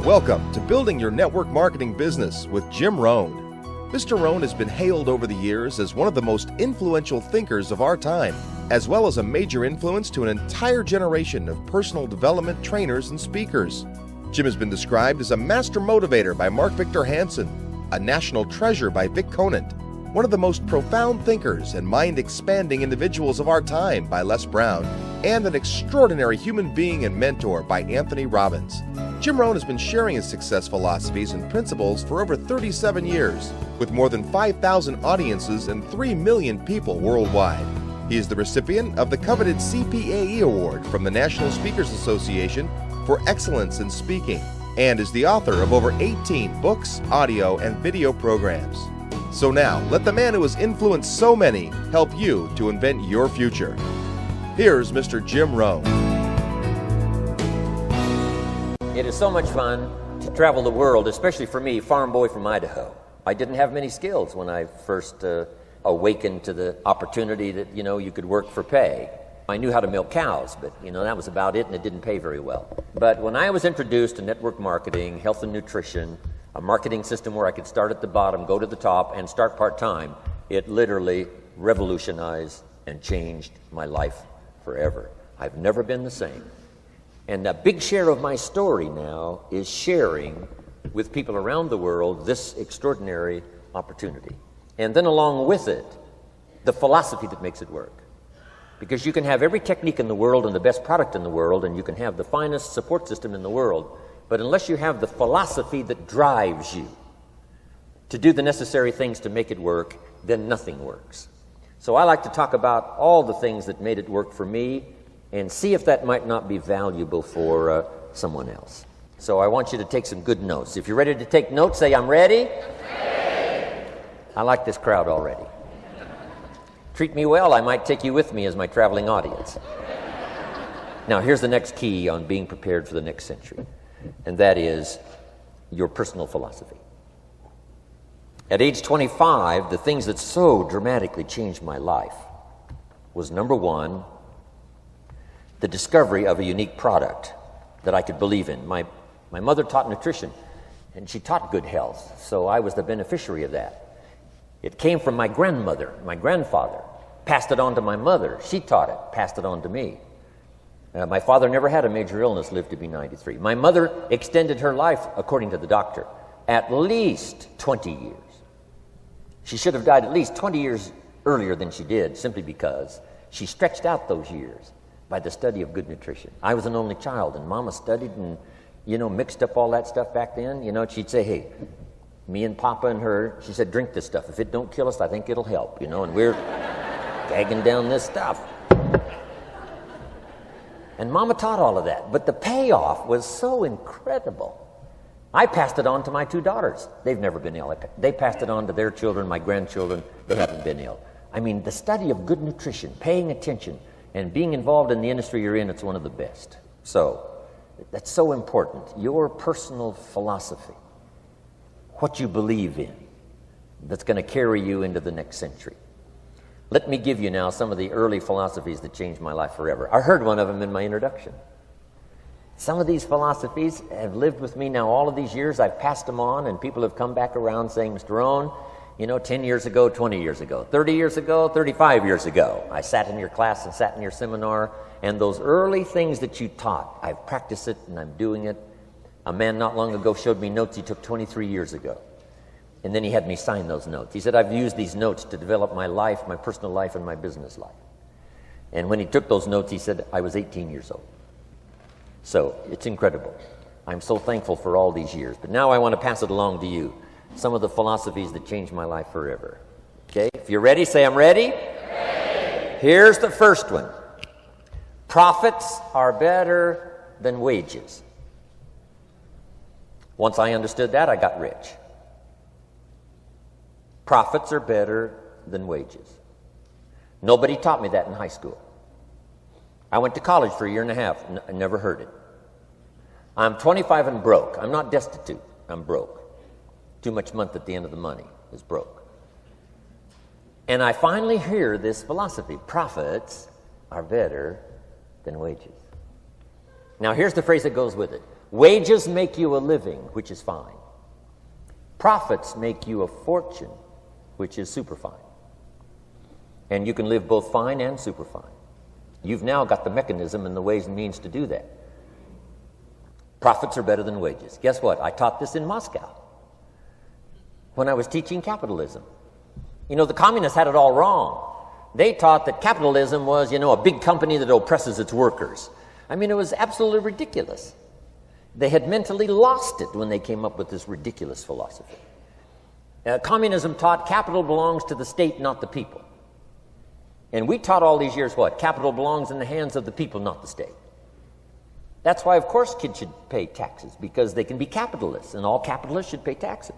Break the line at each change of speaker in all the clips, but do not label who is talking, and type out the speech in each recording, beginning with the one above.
Welcome to Building Your Network Marketing Business with Jim Rohn. Mr. Rohn has been hailed over the years as one of the most influential thinkers of our time, as well as a major influence to an entire generation of personal development trainers and speakers. Jim has been described as a master motivator by Mark Victor Hansen, a national treasure by Vic Conant, one of the most profound thinkers and mind-expanding individuals of our time by Les Brown, and an extraordinary human being and mentor by Anthony Robbins. Jim Rohn has been sharing his success philosophies and principles for over 37 years, with more than 5,000 audiences and 3 million people worldwide. He is the recipient of the coveted CPAE Award from the National Speakers Association for excellence in speaking, and is the author of over 18 books, audio, and video programs. So now, let the man who has influenced so many help you to invent your future. Here's Mr. Jim Rohn.
It is so much fun to travel the world, especially for me, farm boy from Idaho. I didn't have many skills when I first awakened to the opportunity that, you could work for pay. I knew how to milk cows, but, that was about it, and it didn't pay very well. But when I was introduced to network marketing, health and nutrition, a marketing system where I could start at the bottom, go to the top, and start part-time, it literally revolutionized and changed my life forever. I've never been the same. And a big share of my story now is sharing with people around the world this extraordinary opportunity. And then along with it, the philosophy that makes it work. Because you can have every technique in the world and the best product in the world, and you can have the finest support system in the world, but unless you have the philosophy that drives you to do the necessary things to make it work, then nothing works. So I like to talk about all the things that made it work for me and see if that might not be valuable for someone else. So I want you to take some good notes. If you're ready to take notes, say, I'm ready. I like this crowd already. Treat me well, I might take you with me as my traveling audience. Now, here's the next key on being prepared for the next century, and that is your personal philosophy. At age 25, the things that so dramatically changed my life was, number one, the discovery of a unique product that I could believe in. My mother taught nutrition, and she taught good health, so I was the beneficiary of that. It came from my grandmother, my grandfather, passed it on to my mother. She taught it, passed it on to me. My father never had a major illness, lived to be 93. My mother extended her life, according to the doctor, at least 20 years. She should have died at least 20 years earlier than she did, simply because she stretched out those years by the study of good nutrition. I was an only child, and Mama studied and, mixed up all that stuff back then. She'd say, hey, me and Papa and her, she said, drink this stuff. If it don't kill us, I think it'll help, and we're gagging down this stuff. And Mama taught all of that, but the payoff was so incredible. I passed it on to my 2 daughters. They've never been ill. They passed it on to their children, my grandchildren. They haven't been ill. I mean, the study of good nutrition, paying attention, and being involved in the industry you're in, it's one of the best. So, that's so important. Your personal philosophy, what you believe in, that's going to carry you into the next century. Let me give you now some of the early philosophies that changed my life forever. I heard one of them in my introduction. Some of these philosophies have lived with me now all of these years. I've passed them on, and people have come back around saying, Mr. Rohn, 10 years ago, 20 years ago, 30 years ago, 35 years ago, I sat in your class and sat in your seminar, and those early things that you taught, I've practiced it and I'm doing it. A man not long ago showed me notes he took 23 years ago. And then he had me sign those notes. He said, I've used these notes to develop my life, my personal life, and my business life. And when he took those notes, he said, I was 18 years old. So it's incredible. I'm so thankful for all these years. But now I want to pass it along to you. Some of the philosophies that changed my life forever. Okay? If you're ready, say, I'm ready. Here's the first one. Profits are better than wages. Once I understood that, I got rich. Profits are better than wages. Nobody taught me that in high school. I went to college for a year and a half. I never heard it. I'm 25 and broke. I'm not destitute. I'm broke. Too much month at the end of the money is broke. And I finally hear this philosophy. Profits are better than wages. Now here's the phrase that goes with it. Wages make you a living, which is fine. Profits make you a fortune, which is super fine. And you can live both fine and super fine. You've now got the mechanism and the ways and means to do that. Profits are better than wages. Guess what? I taught this in Moscow when I was teaching capitalism. You know, the communists had it all wrong. They taught that capitalism was, a big company that oppresses its workers. I mean, it was absolutely ridiculous. They had mentally lost it when they came up with this ridiculous philosophy. Communism taught capital belongs to the state, not the people. And we taught all these years what? Capital belongs in the hands of the people, not the state. That's why, of course, kids should pay taxes, because they can be capitalists, and all capitalists should pay taxes.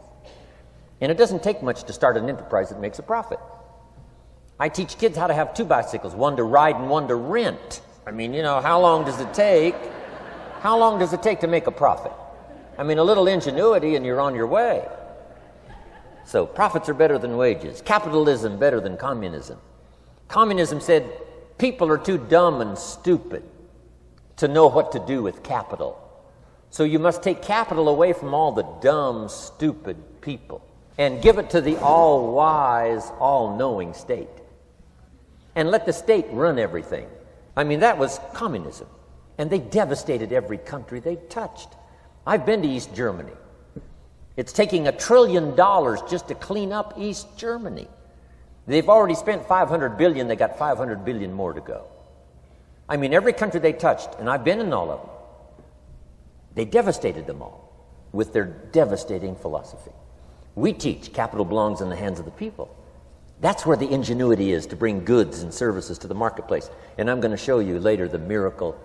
And it doesn't take much to start an enterprise that makes a profit. I teach kids how to have two bicycles, one to ride and one to rent. I mean, how long does it take? How long does it take to make a profit? I mean, a little ingenuity and you're on your way. So profits are better than wages. Capitalism better than communism. Communism said people are too dumb and stupid to know what to do with capital. So you must take capital away from all the dumb, stupid people and give it to the all-wise, all-knowing state. And let the state run everything. I mean, that was communism. And they devastated every country they touched. I've been to East Germany. It's taking $1 trillion just to clean up East Germany. They've already spent $500 billion. They got $500 billion more to go. I mean, every country they touched, and I've been in all of them, they devastated them all with their devastating philosophy. We teach capital belongs in the hands of the people. That's where the ingenuity is to bring goods and services to the marketplace. And I'm going to show you later the miracle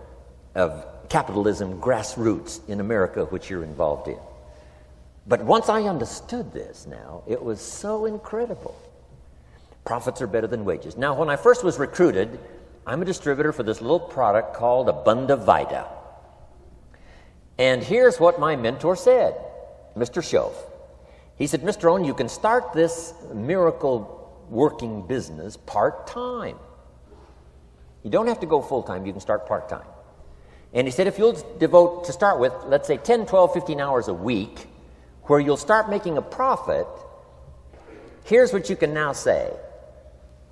of capitalism grassroots in America, which you're involved in. But once I understood this now, it was so incredible. Profits are better than wages. Now, when I first was recruited, I'm a distributor for this little product called Abunda Vita. And here's what my mentor said, Mr. Schoaf. He said, Mr. Rohn, you can start this miracle working business part-time. You don't have to go full-time. You can start part-time. And he said, if you'll devote, to start with, let's say 10, 12, 15 hours a week, where you'll start making a profit, here's what you can now say.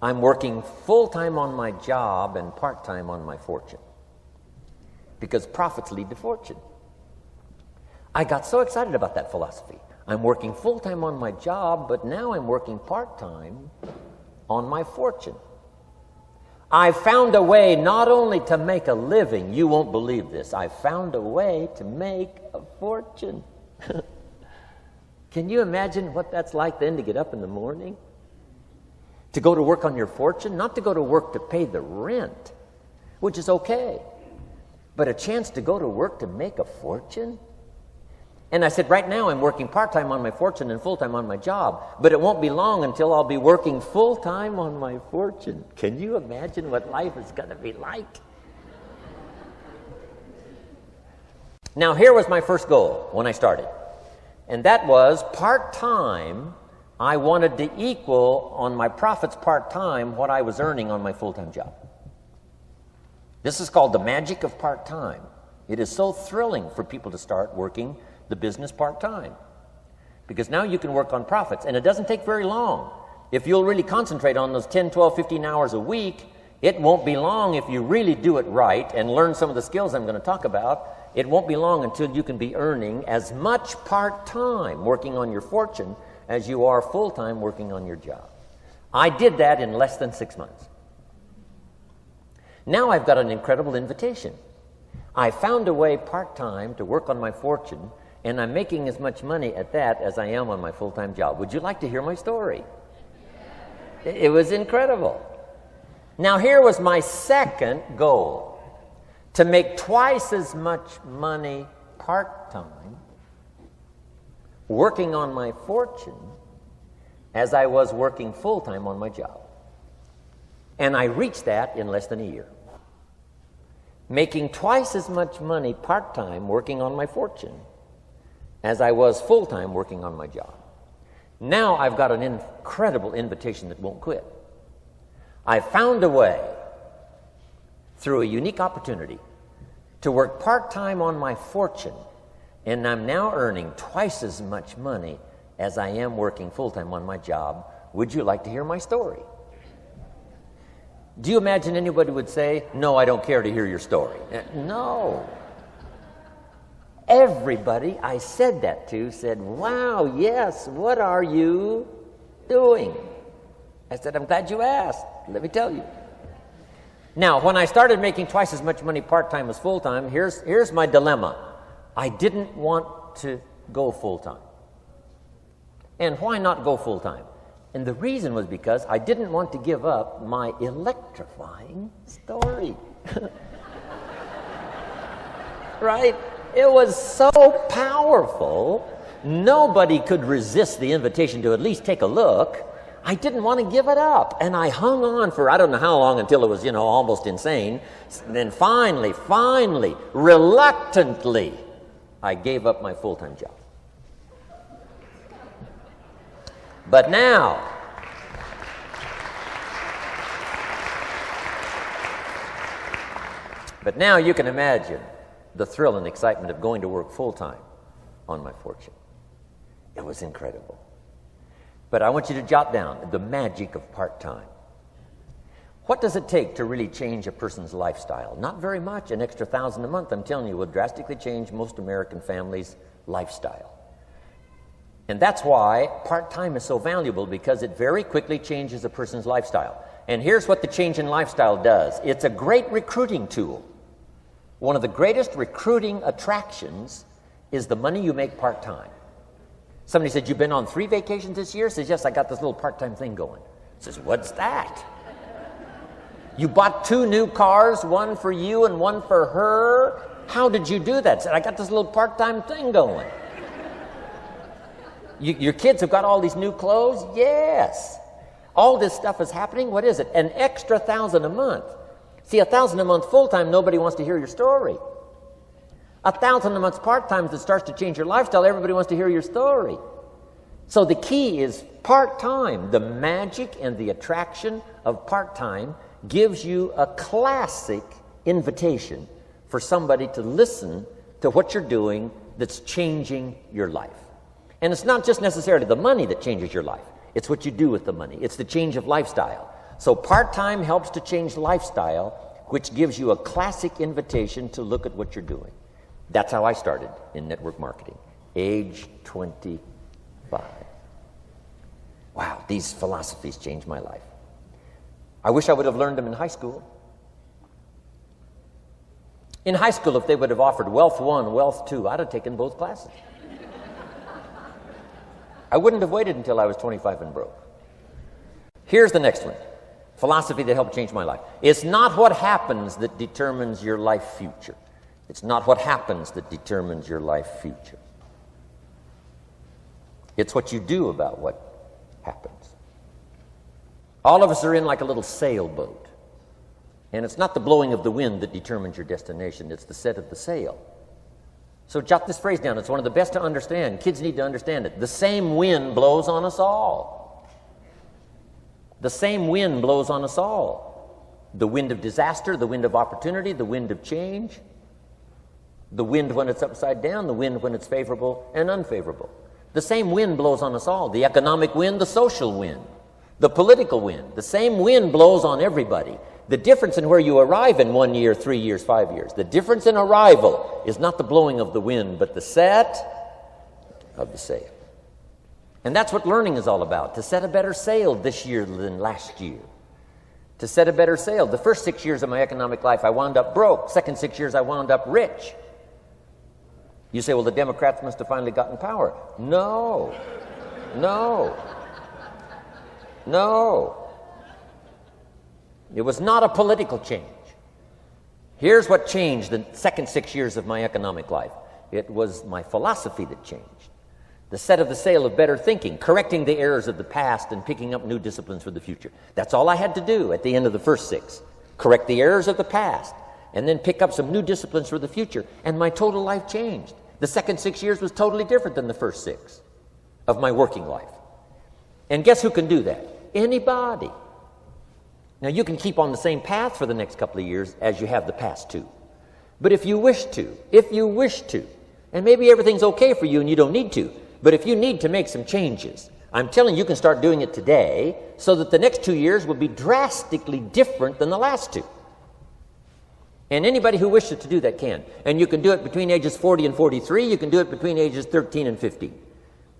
I'm working full-time on my job and part-time on my fortune. Because profits lead to fortune. I got so excited about that philosophy. I'm working full-time on my job, but now I'm working part-time on my fortune. I found a way not only to make a living, you won't believe this, I found a way to make a fortune. Can you imagine what that's like then to get up in the morning? To go to work on your fortune? Not to go to work to pay the rent, which is okay, but a chance to go to work to make a fortune? And I said, right now I'm working part-time on my fortune and full-time on my job, but it won't be long until I'll be working full-time on my fortune. Can you imagine what life is going to be like? Now, here was my first goal when I started, and that was part-time. I wanted to equal on my profits part-time what I was earning on my full-time job. This is called the magic of part-time. It is so thrilling for people to start working the business part-time, because now you can work on profits, and it doesn't take very long. If you'll really concentrate on those 10, 12, 15 hours a week, it won't be long if you really do it right and learn some of the skills I'm going to talk about. It won't be long until you can be earning as much part-time working on your fortune as you are full-time working on your job. I did that in less than 6 months. Now I've got an incredible invitation. I found a way part-time to work on my fortune, and I'm making as much money at that as I am on my full-time job. Would you like to hear my story? It was incredible. Now, here was my second goal, to make twice as much money part-time working on my fortune as I was working full-time on my job. And I reached that in less than a year. Making twice as much money part-time working on my fortune as I was full-time working on my job. Now I've got an incredible invitation that won't quit. I found a way, through a unique opportunity, to work part-time on my fortune And I'm now earning twice as much money as I am working full-time on my job. Would you like to hear my story? Do you imagine anybody would say, no, I don't care to hear your story? No. Everybody I said that to said, wow, yes, what are you doing? I said, I'm glad you asked. Let me tell you. Now, when I started making twice as much money part-time as full-time, here's my dilemma. I didn't want to go full-time. And why not go full-time? And the reason was because I didn't want to give up my electrifying story. Right? It was so powerful, nobody could resist the invitation to at least take a look. I didn't want to give it up. And I hung on for I don't know how long until it was, almost insane. And then finally, reluctantly, I gave up my full-time job. But now, you can imagine the thrill and excitement of going to work full-time on my fortune. It was incredible. But I want you to jot down the magic of part-time. What does it take to really change a person's lifestyle? Not very much. An extra $1,000 a month, I'm telling you, will drastically change most American families' lifestyle. And that's why part-time is so valuable, because it very quickly changes a person's lifestyle. And here's what the change in lifestyle does. It's a great recruiting tool. One of the greatest recruiting attractions is the money you make part-time. Somebody said, you've been on 3 vacations this year? Says, yes, I got this little part-time thing going. Says, what's that? You bought 2 new cars, one for you and one for her? How did you do that? Said, I got this little part-time thing going. Your kids have got all these new clothes? Yes. All this stuff is happening. What is it? An extra $1,000 a month. See, $1,000 a month full-time, nobody wants to hear your story. $1,000 a month part-time that starts to change your lifestyle, everybody wants to hear your story. So the key is part-time. The magic and the attraction of part-time gives you a classic invitation for somebody to listen to what you're doing that's changing your life. And it's not just necessarily the money that changes your life. It's what you do with the money. It's the change of lifestyle. So part-time helps to change lifestyle, which gives you a classic invitation to look at what you're doing. That's how I started in network marketing, age 25. Wow, these philosophies changed my life. I wish I would have learned them in high school. In high school, if they would have offered Wealth 1, Wealth 2, I'd have taken both classes. I wouldn't have waited until I was 25 and broke. Here's the next one. Philosophy that helped change my life. It's not what happens that determines your life future. It's not what happens that determines your life future. It's what you do about what happens. All of us are in like a little sailboat. And it's not the blowing of the wind that determines your destination. It's the set of the sail. So jot this phrase down. It's one of the best to understand. Kids need to understand it. The same wind blows on us all. The same wind blows on us all. The wind of disaster, the wind of opportunity, the wind of change. The wind when it's upside down, the wind when it's favorable and unfavorable. The same wind blows on us all. The economic wind, the social wind, the political wind. The same wind blows on everybody. The difference in where you arrive in 1 year, 3 years, 5 years, the difference in arrival is not the blowing of the wind, but the set of the sail. And that's what learning is all about, to set a better sail this year than last year. To set a better sail. The first 6 years of my economic life, I wound up broke. Second 6 years, I wound up rich. You say, well, the Democrats must have finally gotten power. No. It was not a political change. Here's what changed the second 6 years of my economic life. It was my philosophy that changed. The set of the sail of better thinking, correcting the errors of the past and picking up new disciplines for the future. That's all I had to do at the end of the first 6. Correct the errors of the past and then pick up some new disciplines for the future. And my total life changed. The second 6 years was totally different than the first 6 of my working life. And guess who can do that? Anybody. Now, you can keep on the same path for the next couple of years as you have the past 2. But if you wish to, And maybe everything's okay for you and you don't need to. But if you need to make some changes, I'm telling you, you can start doing it today so that the next 2 years will be drastically different than the last 2. And anybody who wishes to do that can. And you can do it between ages 40 and 43. You can do it between ages 13 and 15.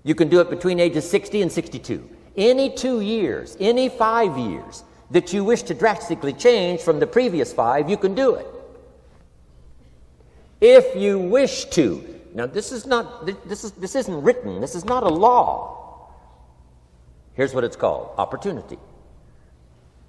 You can do it between ages 60 and 62. Any 2 years, any 5 years that you wish to drastically change from the previous 5, you can do it. If you wish to. Now, this isn't written. This is not a law. Here's what it's called: opportunity.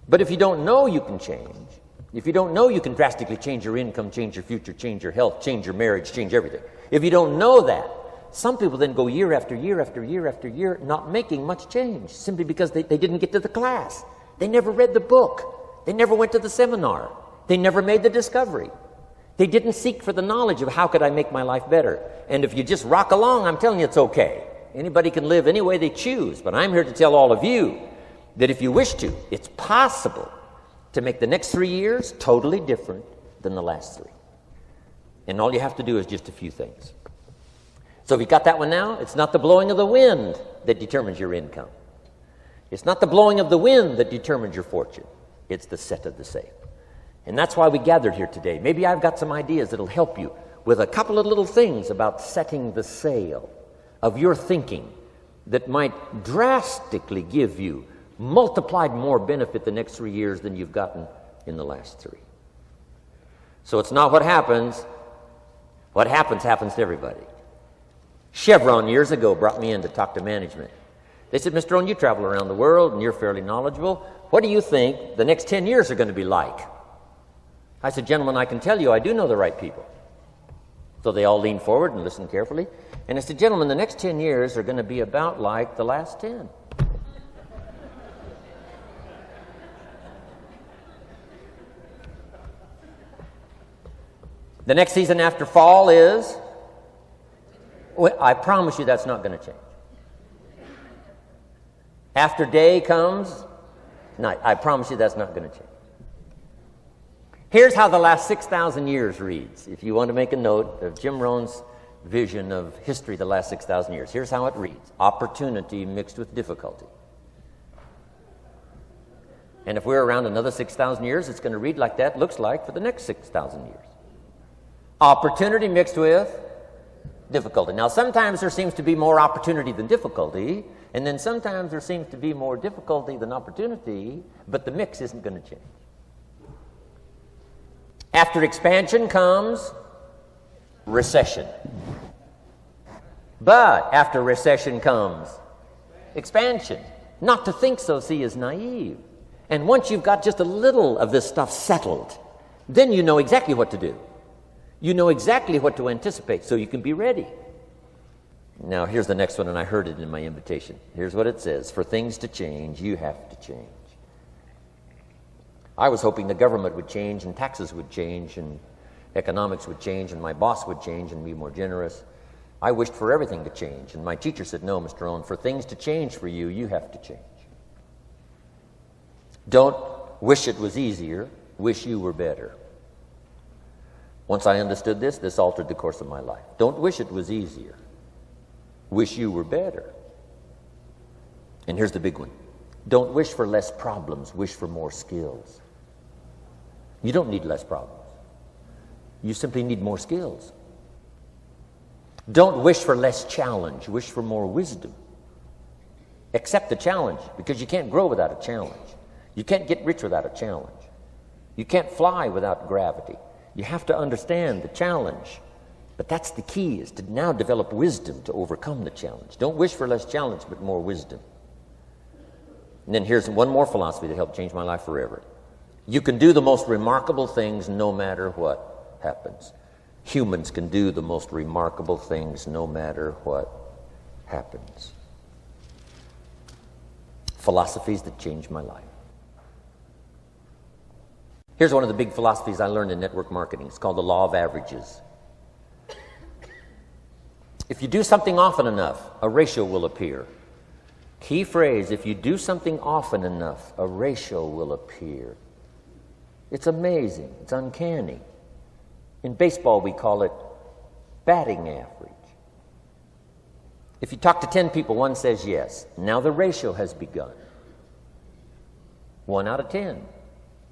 But if you don't know you can change, if you don't know you can drastically change your income, change your future, change your health, change your marriage, change everything, if you don't know that, some people then go year after year after year after year not making much change simply because they didn't get to the class. They never read the book. They never went to the seminar. They never made the discovery. They didn't seek for the knowledge of how could I make my life better. And if you just rock along, I'm telling you it's okay. Anybody can live any way they choose. But I'm here to tell all of you that if you wish to, it's possible to make the next 3 years totally different than the last 3. And all you have to do is just a few things. So if you got that one now, it's not the blowing of the wind that determines your income. It's not the blowing of the wind that determines your fortune. It's the set of the sail. And that's why we gathered here today. Maybe I've got some ideas that'll help you with a couple of little things about setting the sail of your thinking that might drastically give you multiplied more benefit the next 3 years than you've gotten in the last 3. So it's not what happens. What happens to everybody. Chevron years ago brought me in to talk to management. They said, Mr. Rohn, you travel around the world and you're fairly knowledgeable. What do you think the next 10 years are going to be like? I said, gentlemen, I can tell you I do know the right people. So they all leaned forward and listened carefully. And I said, gentlemen, the next 10 years are going to be about like the last 10. The next season after fall is, well, I promise you that's not going to change. After day comes night. I promise you that's not going to change. Here's how the last 6,000 years reads. If you want to make a note of Jim Rohn's vision of history the last 6,000 years, here's how it reads. Opportunity mixed with difficulty. And if we're around another 6,000 years, it's going to read like that looks like for the next 6,000 years. Opportunity mixed with difficulty. Now, sometimes there seems to be more opportunity than difficulty, and then sometimes there seems to be more difficulty than opportunity, but the mix isn't going to change. After expansion comes recession. But after recession comes expansion. Not to think so, see, is naive. And once you've got just a little of this stuff settled, then you know exactly what to do. You know exactly what to anticipate, so you can be ready. Now, here's the next one, and I heard it in my invitation. Here's what it says. For things to change, you have to change. I was hoping the government would change, and taxes would change, and economics would change, and my boss would change and be more generous. I wished for everything to change, and my teacher said, no, Mr. Rohn, for things to change for you, you have to change. Don't wish it was easier, wish you were better. Once I understood this, this altered the course of my life. Don't wish it was easier, wish you were better. And here's the big one. Don't wish for less problems, wish for more skills. You don't need less problems. You simply need more skills. Don't wish for less challenge, wish for more wisdom. Accept the challenge, because you can't grow without a challenge. You can't get rich without a challenge. You can't fly without gravity. You have to understand the challenge. But that's the key, is to now develop wisdom to overcome the challenge. Don't wish for less challenge, but more wisdom. And then here's one more philosophy that helped change my life forever. You can do the most remarkable things no matter what happens. Humans can do the most remarkable things no matter what happens. Philosophies that changed my life. Here's one of the big philosophies I learned in network marketing. It's called the law of averages. If you do something often enough, a ratio will appear. Key phrase, if you do something often enough, a ratio will appear. It's amazing. It's uncanny. In baseball, we call it batting average. If you talk to 10 people, one says yes. Now the ratio has begun. 1 out of 10.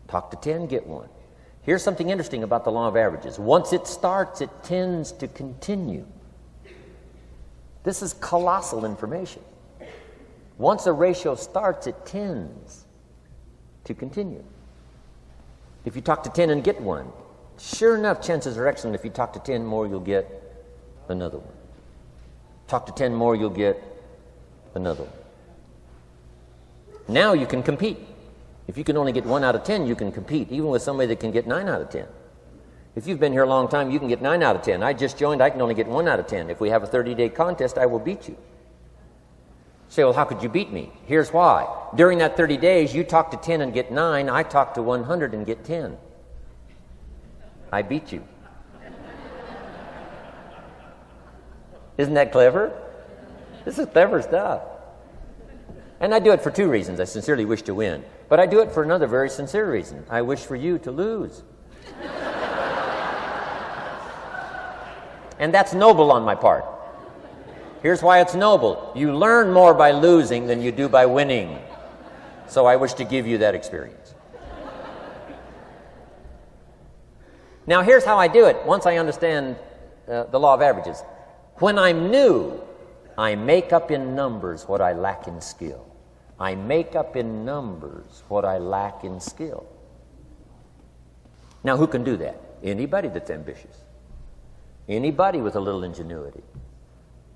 Talk to 10, get 1. Here's something interesting about the law of averages. Once it starts, it tends to continue. This is colossal information. Once a ratio starts, it tends to continue. If you talk to 10 and get 1, sure enough, chances are excellent. If you talk to 10 more, you'll get another one. Talk to 10 more, you'll get another one. Now you can compete. If you can only get 1 out of 10, you can compete, even with somebody that can get 9 out of 10. If you've been here a long time, you can get 9 out of 10. I just joined, I can only get 1 out of 10. If we have a 30-day contest, I will beat you. Say, well, how could you beat me? Here's why. During that 30 days, you talk to 10 and get 9. I talk to 100 and get 10. I beat you. Isn't that clever? This is clever stuff. And I do it for 2 reasons. I sincerely wish to win. But I do it for another very sincere reason. I wish for you to lose. And that's noble on my part. Here's why it's noble. You learn more by losing than you do by winning. So I wish to give you that experience. Now here's how I do it once I understand the law of averages. When I'm new, I make up in numbers what I lack in skill. I make up in numbers what I lack in skill. Now who can do that? Anybody that's ambitious. Anybody with a little ingenuity.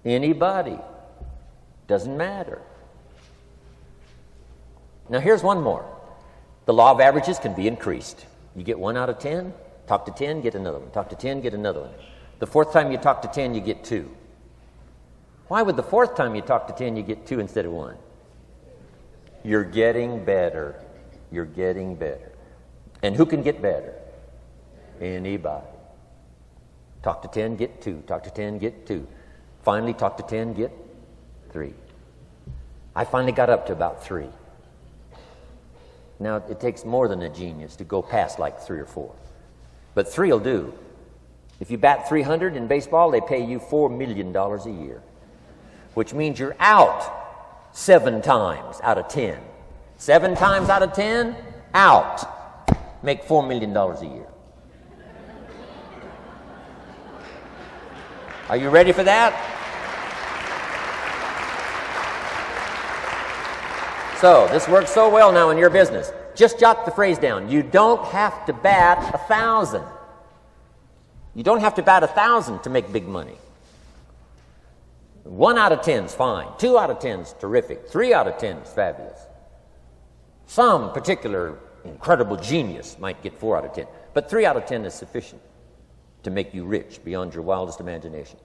Anybody. Doesn't matter. Now here's one more. The law of averages can be increased. You get 1 out of 10, talk to 10, get another one. Talk to 10, get another one. The 4th time you talk to 10, you get 2. Why would the 4th time you talk to 10, you get 2 instead of 1? You're getting better. You're getting better. And who can get better? Anybody. Talk to 10, get 2. Talk to 10, get 2. Finally, talk to 10, get 3. I finally got up to about 3. Now, it takes more than a genius to go past like 3 or 4. But 3 will do. If you bat 300 in baseball, they pay you $4 million a year, which means you're out 7 times out of 10. 7 times out of 10, out. Make $4 million a year. Are you ready for that? So, this works so well now in your business. Just jot the phrase down. You don't have to bat 1,000. You don't have to bat 1,000 to make big money. 1 out of 10 is fine. 2 out of 10 is terrific. 3 out of 10 is fabulous. Some particular incredible genius might get 4 out of 10. But 3 out of 10 is sufficient to make you rich beyond your wildest imagination.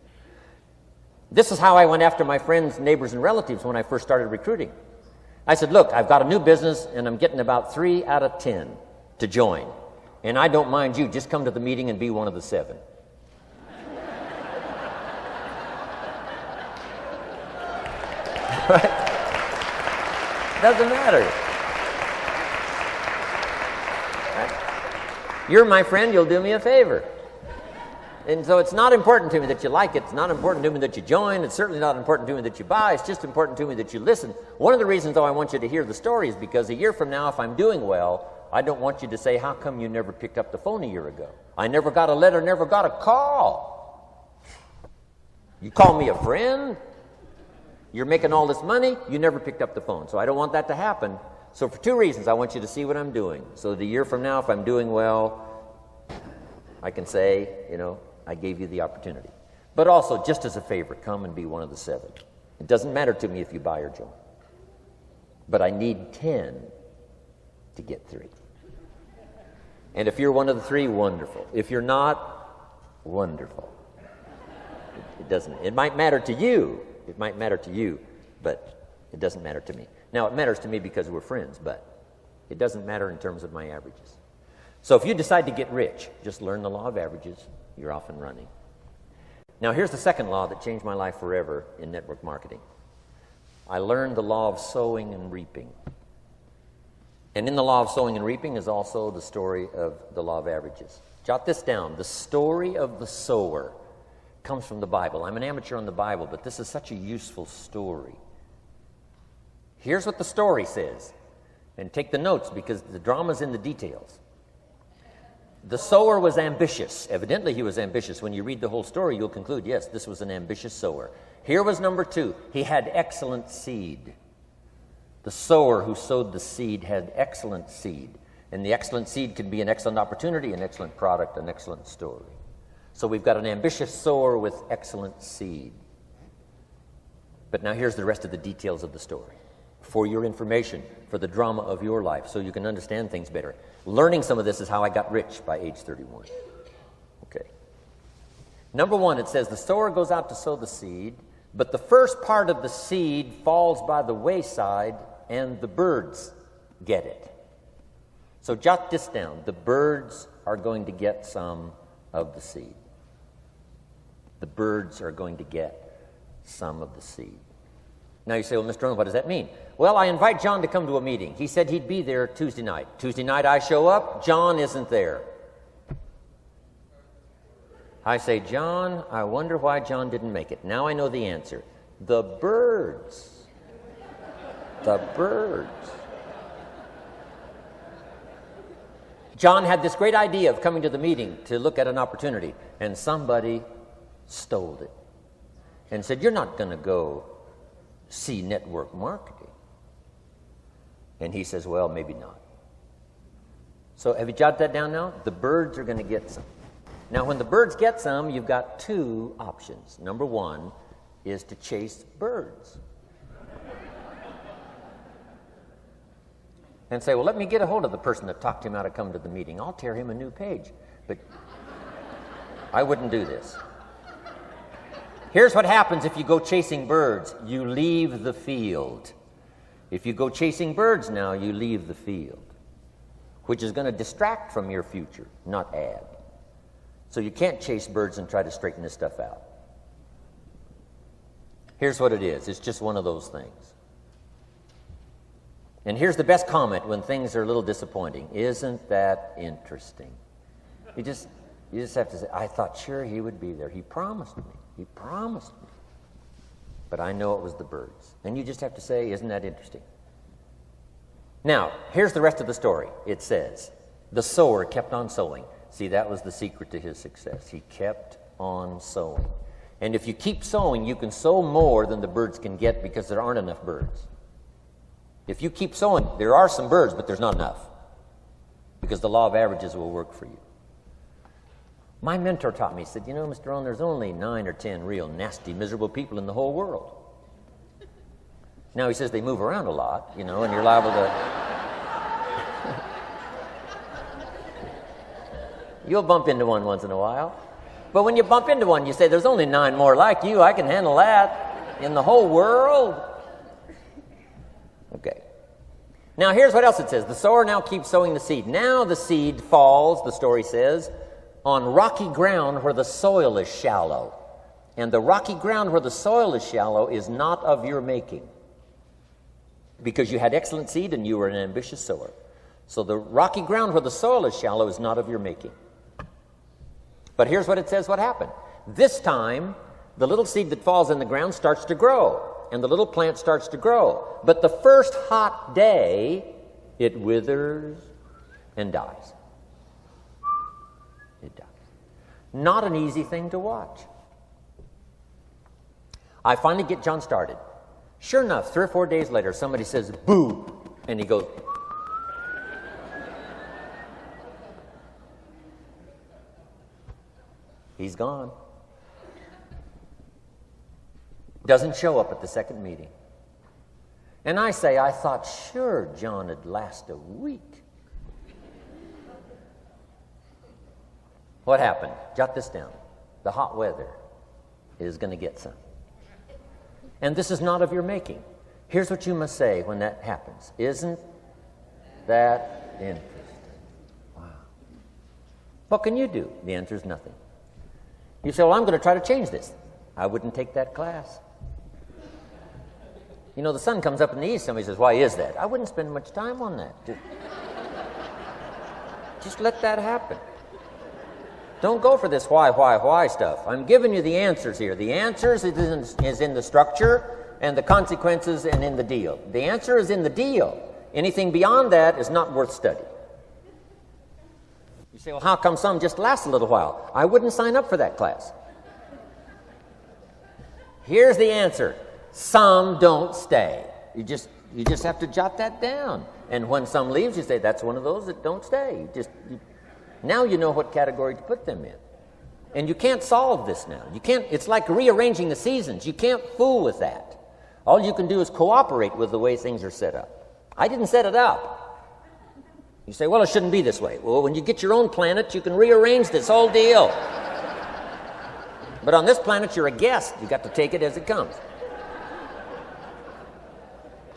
This is how I went after my friends, neighbors, and relatives when I first started recruiting. I said, look, I've got a new business, and I'm getting about 3 out of 10 to join. And I don't mind you. Just come to the meeting and be one of the 7. Right? Doesn't matter. Right? You're my friend. You'll do me a favor. And so it's not important to me that you like it. It's not important to me that you join. It's certainly not important to me that you buy. It's just important to me that you listen. One of the reasons, though, I want you to hear the story is because a year from now, if I'm doing well, I don't want you to say, how come you never picked up the phone a year ago? I never got a letter, never got a call. You call me a friend? You're making all this money? You never picked up the phone. So I don't want that to happen. So for 2 reasons, I want you to see what I'm doing. So that a year from now, if I'm doing well, I can say, I gave you the opportunity. But also, just as a favor, come and be one of the 7. It doesn't matter to me if you buy or join. But I need 10 to get 3. And if you're one of the 3, wonderful. If you're not, wonderful. It doesn't. It might matter to you. It might matter to you, but it doesn't matter to me. Now, it matters to me because we're friends, but it doesn't matter in terms of my averages. So if you decide to get rich, just learn the law of averages. You're off and running. Now, here's the second law that changed my life forever in network marketing. I learned the law of sowing and reaping. And in the law of sowing and reaping is also the story of the law of averages. Jot this down. The story of the sower comes from the Bible. I'm an amateur on the Bible, but this is such a useful story. Here's what the story says. And take the notes because the drama's in the details. The sower was ambitious. Evidently, he was ambitious. When you read the whole story, you'll conclude, yes, this was an ambitious sower. Here was number 2. He had excellent seed. The sower who sowed the seed had excellent seed. And the excellent seed can be an excellent opportunity, an excellent product, an excellent story. So we've got an ambitious sower with excellent seed. But now here's the rest of the details of the story. For your information, for the drama of your life, so you can understand things better. Learning some of this is how I got rich by age 31. Okay. Number 1, it says the sower goes out to sow the seed, but the first part of the seed falls by the wayside and the birds get it. So jot this down. The birds are going to get some of the seed. The birds are going to get some of the seed. Now you say, well, Mr. Rohn, what does that mean? Well, I invite John to come to a meeting. He said he'd be there Tuesday night. Tuesday night I show up, John isn't there. I say, John, I wonder why John didn't make it. Now I know the answer. The birds. The birds. John had this great idea of coming to the meeting to look at an opportunity, and somebody stole it and said, you're not going to go see network marketing. And he says, well, maybe not. So have you jotted that down now? The birds are going to get some. Now, when the birds get some, you've got 2 options. Number 1 is to chase birds. And say, well, let me get a hold of the person that talked him out of coming to the meeting. I'll tear him a new page. But I wouldn't do this. Here's what happens if you go chasing birds. You leave the field. If you go chasing birds now, you leave the field, which is going to distract from your future, not add. So you can't chase birds and try to straighten this stuff out. Here's what it is. It's just one of those things. And here's the best comment when things are a little disappointing. Isn't that interesting? You just have to say, I thought sure he would be there. He promised me. He promised me. But I know it was the birds. And you just have to say, isn't that interesting? Now, here's the rest of the story. It says, the sower kept on sowing. See, that was the secret to his success. He kept on sowing. And if you keep sowing, you can sow more than the birds can get because there aren't enough birds. If you keep sowing, there are some birds, but there's not enough because the law of averages will work for you. My mentor taught me, he said, you know, Mr. Rohn, there's only 9 or 10 real nasty, miserable people in the whole world. Now, he says they move around a lot, you know, and you're liable to... You'll bump into one once in a while. But when you bump into one, you say, there's only 9 more like you. I can handle that in the whole world. Okay. Now, here's what else it says. The sower now keeps sowing the seed. Now the seed falls, the story says, on rocky ground where the soil is shallow. And the rocky ground where the soil is shallow is not of your making, because you had excellent seed and you were an ambitious sower. So the rocky ground where the soil is shallow is not of your making. But here's what it says what happened. This time, the little seed that falls in the ground starts to grow, and the little plant starts to grow. But the first hot day, it withers and dies. It dies. Not an easy thing to watch. I finally get John started. Sure enough, 3 or 4 days later, somebody says, boo, and he goes, he's gone. Doesn't show up at the second meeting. And I say, I thought sure John would last a week. What happened? Jot this down. The hot weather is going to get some. And this is not of your making. Here's what you must say when that happens. Isn't that interesting? Wow. What can you do? The answer is nothing. You say, well, I'm going to try to change this. I wouldn't take that class. You know, the sun comes up in the east. Somebody says, why is that? I wouldn't spend much time on that. Just let that happen. Don't go for this why stuff. I'm giving you the answers here. The answers is in the structure, and the consequences and in the deal. The answer is in the deal. Anything beyond that is not worth study. You say, well, how come some just last a little while? I wouldn't sign up for that class. Here's the answer. Some don't stay. You just have to jot that down. And when some leaves, you say, that's one of those that don't stay. Now you know what category to put them in. And you can't solve this now. It's like rearranging the seasons. You can't fool with that. All you can do is cooperate with the way things are set up. I didn't set it up. You say, well, it shouldn't be this way. Well, when you get your own planet, you can rearrange this whole deal. But on this planet, you're a guest. You got to take it as it comes.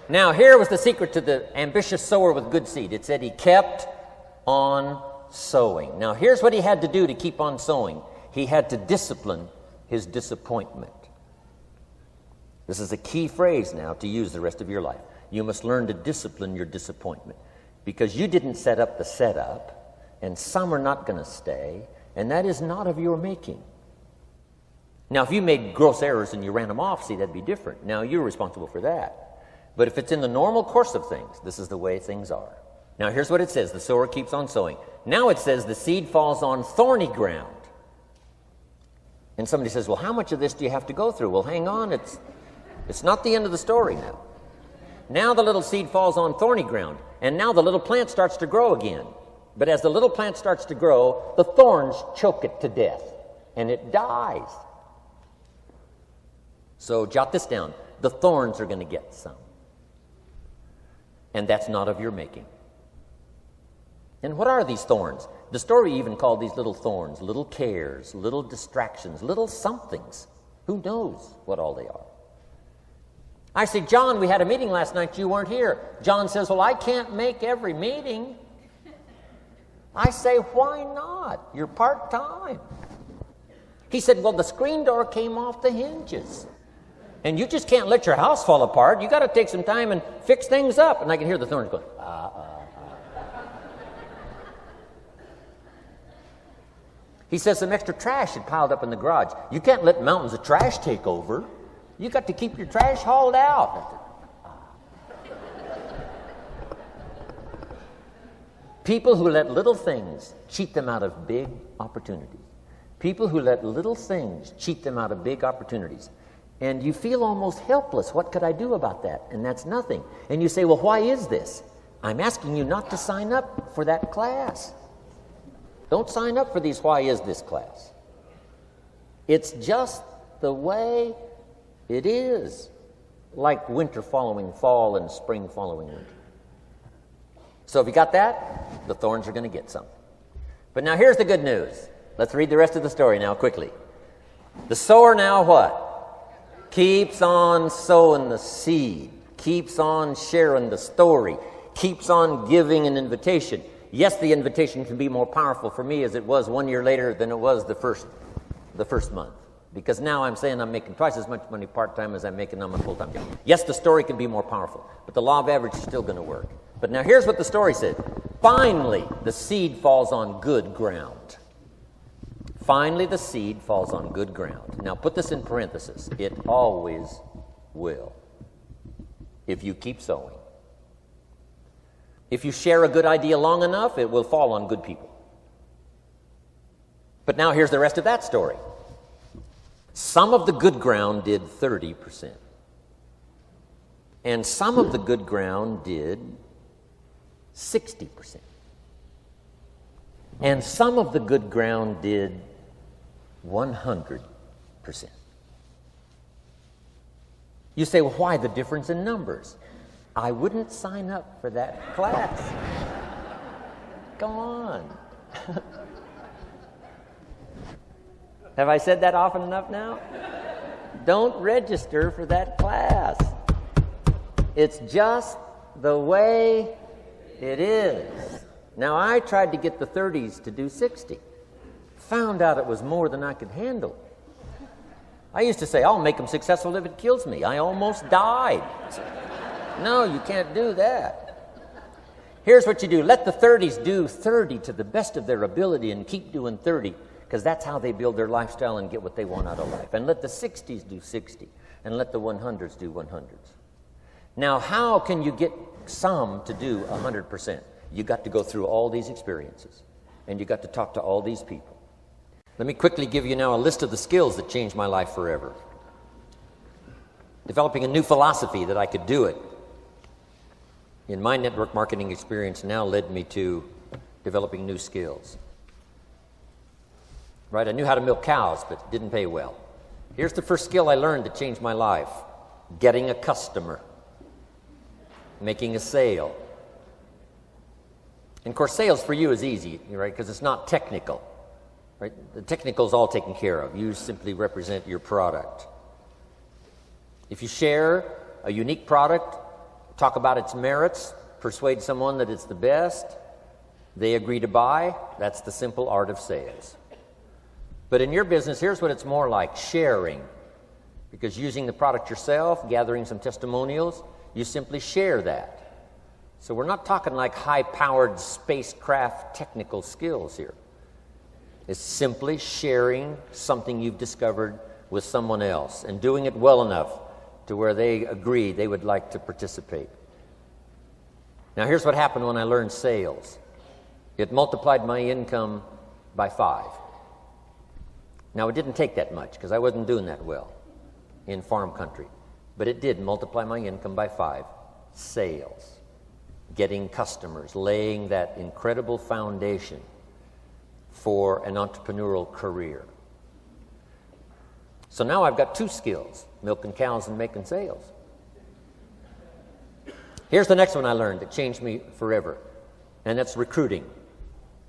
Now, here was the secret to the ambitious sower with good seed. It said he kept on sowing. Now, here's what he had to do to keep on sowing. He had to discipline his disappointment. This is a key phrase now to use the rest of your life. You must learn to discipline your disappointment, because you didn't set up the setup, and some are not going to stay, and that is not of your making. Now, if you made gross errors and you ran them off, see, that'd be different. Now, you're responsible for that. But if it's in the normal course of things, this is the way things are. Now, here's what it says. The sower keeps on sowing. Now it says the seed falls on thorny ground. And somebody says, well, how much of this do you have to go through? Well, hang on. It's not the end of the story now. Now the little seed falls on thorny ground. And now the little plant starts to grow again. But as the little plant starts to grow, the thorns choke it to death. And it dies. So jot this down. The thorns are going to get some. And that's not of your making. And what are these thorns? The story even called these little thorns, little cares, little distractions, little somethings. Who knows what all they are? I say, John, we had a meeting last night. You weren't here. John says, well, I can't make every meeting. I say, why not? You're part-time. He said, well, the screen door came off the hinges. And you just can't let your house fall apart. You got to take some time and fix things up. And I can hear the thorns going, He says some extra trash had piled up in the garage. You can't let mountains of trash take over. You got to keep your trash hauled out. People who let little things cheat them out of big opportunities. People who let little things cheat them out of big opportunities. And you feel almost helpless. What could I do about that? And that's nothing. And you say, well, why is this? I'm asking you not to sign up for that class. Don't sign up for these why is this class. It's just the way it is. Like winter following fall and spring following winter. So if you got that, the thorns are going to get some. But now here's the good news. Let's read the rest of the story now quickly. The sower now what? Keeps on sowing the seed, keeps on sharing the story, keeps on giving an invitation. Yes, the invitation can be more powerful for me as it was 1 year later than it was the first month. Because now I'm saying I'm making twice as much money part-time as I'm making on my full-time job. Yes, the story can be more powerful, but the law of average is still going to work. But now here's what the story said. Finally, the seed falls on good ground. Finally, the seed falls on good ground. Now, put this in parentheses. It always will, if you keep sowing. If you share a good idea long enough, it will fall on good people. But now here's the rest of that story. Some of the good ground did 30%. And some of the good ground did 60%. And some of the good ground did 100%. You say, well, why the difference in numbers? I wouldn't sign up for that class. Come on. Have I said that often enough now? Don't register for that class. It's just the way it is. Now, I tried to get the 30s to do 60. Found out it was more than I could handle. I used to say, I'll make them successful if it kills me. I almost died. No, you can't do that. Here's what you do. Let the 30s do 30 to the best of their ability and keep doing 30. because that's how they build their lifestyle and get what they want out of life. And let the 60s do 60, and let the 100s do 100s. Now, how can you get some to do 100%? You got to go through all these experiences, and you got to talk to all these people. Let me quickly give you now a list of the skills that changed my life forever. Developing a new philosophy that I could do it in my network marketing experience now led me to developing new skills. Right? I knew how to milk cows, but it didn't pay well. Here's the first skill I learned that changed my life: getting a customer, making a sale. And of course, sales for you is easy, right? Because it's not technical. Right? The technical is all taken care of. You simply represent your product. If you share a unique product, talk about its merits, persuade someone that it's the best, they agree to buy, that's the simple art of sales. But in your business, here's what it's more like: sharing. Because using the product yourself, gathering some testimonials, you simply share that. So we're not talking like high-powered spacecraft technical skills here. It's simply sharing something you've discovered with someone else and doing it well enough to where they agree they would like to participate. Now, here's what happened when I learned sales. It multiplied my income by 5. Now, it didn't take that much because I wasn't doing that well in farm country, but it did multiply my income by 5. Sales, getting customers, laying that incredible foundation for an entrepreneurial career. So now I've got 2 skills: milking cows and making sales. Here's the next one I learned that changed me forever, and that's recruiting,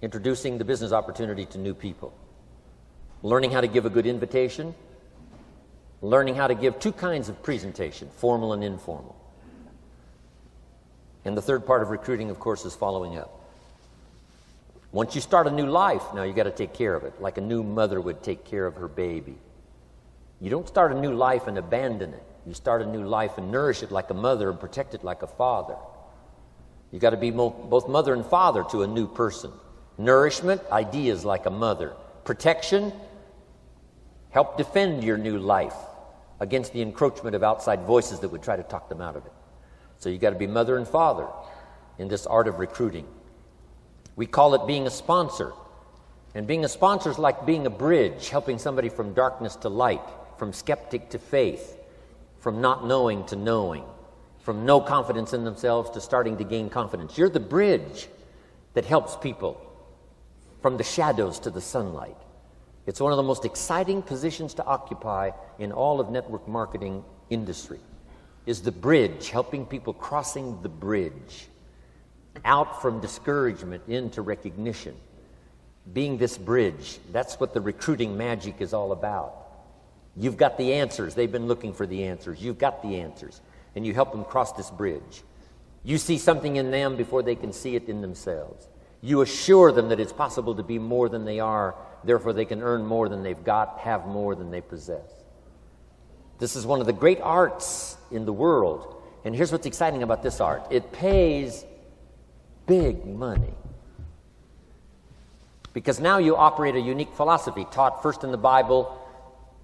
introducing the business opportunity to new people, learning how to give a good invitation, learning how to give 2 kinds of presentation, formal and informal. And the third part of recruiting, of course, is following up. Once you start a new life, now you got to take care of it, like a new mother would take care of her baby. You don't start a new life and abandon it. You start a new life and nourish it like a mother and protect it like a father. You got to be both mother and father to a new person. Nourishment, ideas like a mother. Protection, help defend your new life against the encroachment of outside voices that would try to talk them out of it. So you got to be mother and father in this art of recruiting. We call it being a sponsor. And being a sponsor is like being a bridge, helping somebody from darkness to light, from skeptic to faith, from not knowing to knowing, from no confidence in themselves to starting to gain confidence. You're the bridge that helps people from the shadows to the sunlight. It's one of the most exciting positions to occupy in all of network marketing industry, is the bridge, helping people crossing the bridge out from discouragement into recognition. Being this bridge, that's what the recruiting magic is all about. You've got the answers. They've been looking for the answers. You've got the answers, and you help them cross this bridge. You see something in them before they can see it in themselves. You assure them that it's possible to be more than they are, therefore they can earn more than they've got, have more than they possess. This is one of the great arts in the world, and here's what's exciting about this art. It pays big money. Because now you operate a unique philosophy taught first in the Bible.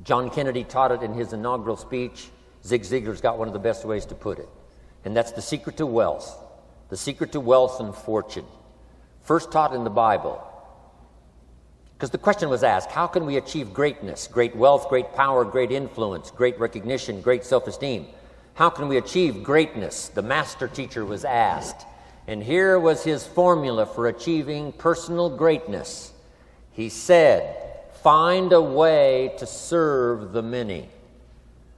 John Kennedy taught it in his inaugural speech. Zig Ziglar's got one of the best ways to put it. And that's the secret to wealth. The secret to wealth and fortune. First taught in the Bible. Because the question was asked, how can we achieve greatness, great wealth, great power, great influence, great recognition, great self-esteem? How can we achieve greatness? The master teacher was asked. And here was his formula for achieving personal greatness. He said, find a way to serve the many,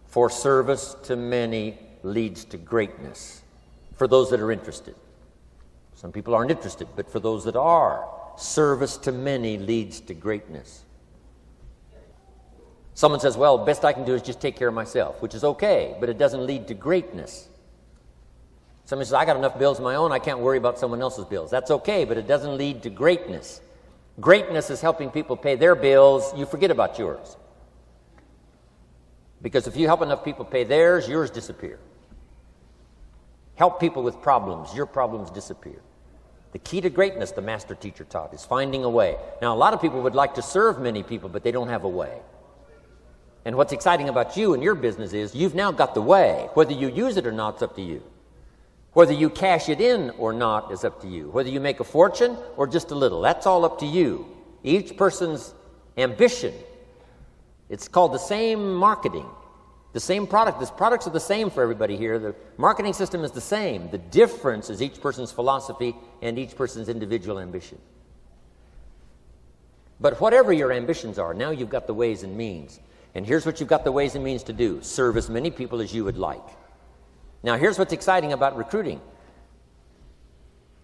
for service to many leads to greatness. For those that are interested. Some people aren't interested, but for those that are, service to many leads to greatness. Someone says, well, best I can do is just take care of myself, which is okay, but it doesn't lead to greatness. Someone says, I got enough bills of my own, I can't worry about someone else's bills. That's okay, but it doesn't lead to greatness. Greatness is helping people pay their bills, you forget about yours. Because if you help enough people pay theirs, yours disappear. Help people with problems, your problems disappear. The key to greatness, the master teacher taught, is finding a way. Now, a lot of people would like to serve many people, but they don't have a way. And what's exciting about you and your business is you've now got the way. Whether you use it or not, it's up to you. Whether you cash it in or not is up to you. Whether you make a fortune or just a little, that's all up to you. Each person's ambition, it's called the same marketing, the same product. The products are the same for everybody here. The marketing system is the same. The difference is each person's philosophy and each person's individual ambition. But whatever your ambitions are, now you've got the ways and means. And here's what you've got the ways and means to do. Serve as many people as you would like. Now, here's what's exciting about recruiting.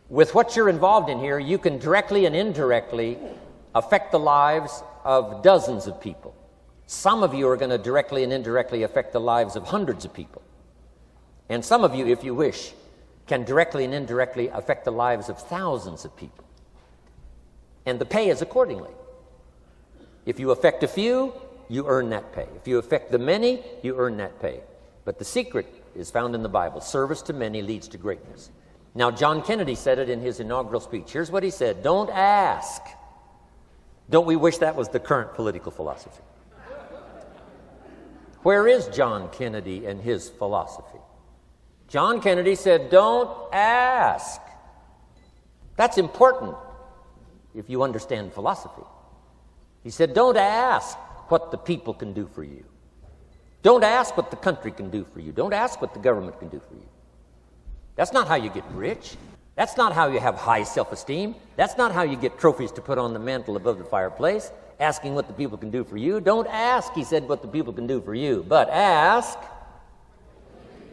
With what you're involved in here, you can directly and indirectly affect the lives of dozens of people. Some of you are going to directly and indirectly affect the lives of hundreds of people. And some of you, if you wish, can directly and indirectly affect the lives of thousands of people. And the pay is accordingly. If you affect a few, you earn that pay. If you affect the many, you earn that pay. But the secret is found in the Bible. Service to many leads to greatness. Now, John Kennedy said it in his inaugural speech. Here's what he said: don't ask. Don't we wish that was the current political philosophy? Where is John Kennedy and his philosophy? John Kennedy said, don't ask. That's important if you understand philosophy. He said, don't ask what the people can do for you. Don't ask what the country can do for you. Don't ask what the government can do for you. That's not how you get rich. That's not how you have high self-esteem. That's not how you get trophies to put on the mantle above the fireplace, asking what the people can do for you. Don't ask, he said, what the people can do for you, but ask,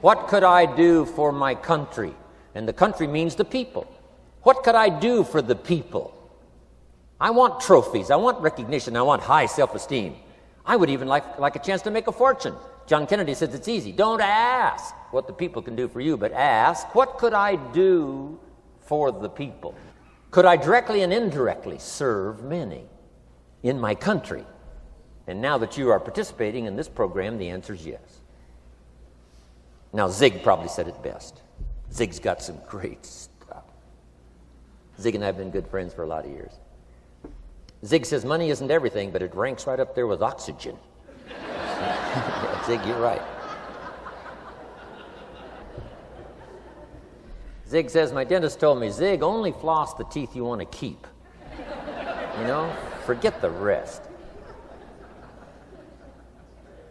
what could I do for my country? And the country means the people. What could I do for the people? I want trophies. I want recognition. I want high self-esteem. I would even like a chance to make a fortune. John Kennedy says it's easy. Don't ask what the people can do for you, but ask, what could I do for the people? Could I directly and indirectly serve many in my country? And now that you are participating in this program, the answer is yes. Now, Zig probably said it best. Zig's got some great stuff. Zig and I have been good friends for a lot of years. Zig says money isn't everything, but it ranks right up there with oxygen. Yeah, Zig, you're right. Zig says, my dentist told me, Zig, only floss the teeth you want to keep. You know, forget the rest.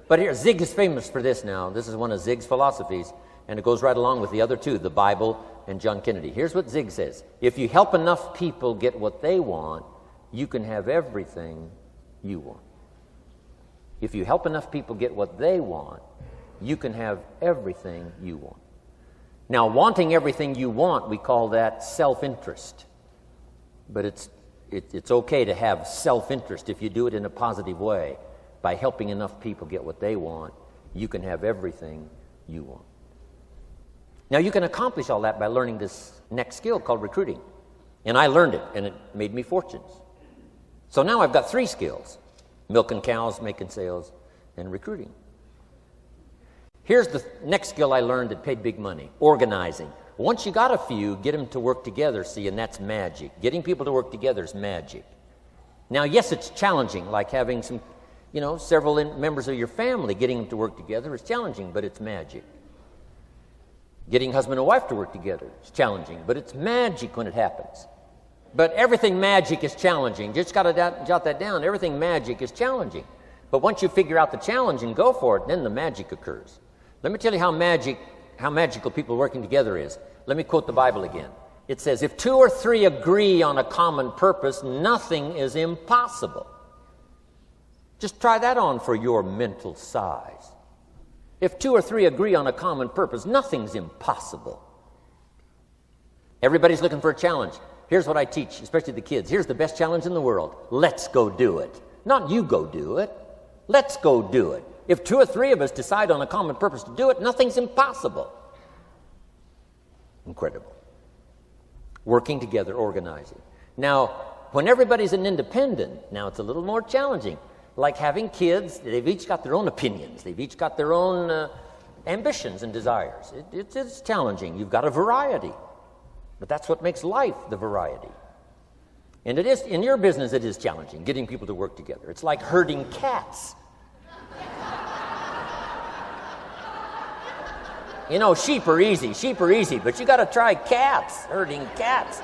But here, Zig is famous for this now. This is one of Zig's philosophies, and it goes right along with the other two, the Bible and John Kennedy. Here's what Zig says. If you help enough people get what they want, you can have everything you want. If you help enough people get what they want, you can have everything you want. Now, wanting everything you want, we call that self-interest. But it's okay to have self-interest if you do it in a positive way. By helping enough people get what they want, you can have everything you want. Now, you can accomplish all that by learning this next skill called recruiting. And I learned it, and it made me fortunes. So now I've got 3 skills: milking cows, making sales, and recruiting. Here's the next skill I learned that paid big money: organizing. Once you got a few, get them to work together, see, and that's magic. Getting people to work together is magic. Now, yes, it's challenging, like having several members of your family. Getting them to work together is challenging, but it's magic. Getting husband and wife to work together is challenging, but it's magic when it happens. But everything magic is challenging. Just got to jot that down. Everything magic is challenging. But once you figure out the challenge and go for it, then the magic occurs. Let me tell you how magical people working together is. Let me quote the Bible again. It says, if 2 or 3 agree on a common purpose, nothing is impossible. Just try that on for your mental size. If 2 or 3 agree on a common purpose, nothing's impossible. Everybody's looking for a challenge. Here's what I teach, especially the kids. Here's the best challenge in the world. Let's go do it. Not you go do it. Let's go do it. If 2 or 3 of us decide on a common purpose to do it, nothing's impossible. Incredible. Working together, organizing. Now, when everybody's an independent, now it's a little more challenging. Like having kids, they've each got their own opinions. They've each got their own ambitions and desires. It's challenging. You've got a variety. But that's what makes life the variety. And it is, in your business, it is challenging, getting people to work together. It's like herding cats. You know, sheep are easy, but you got to try cats, herding cats.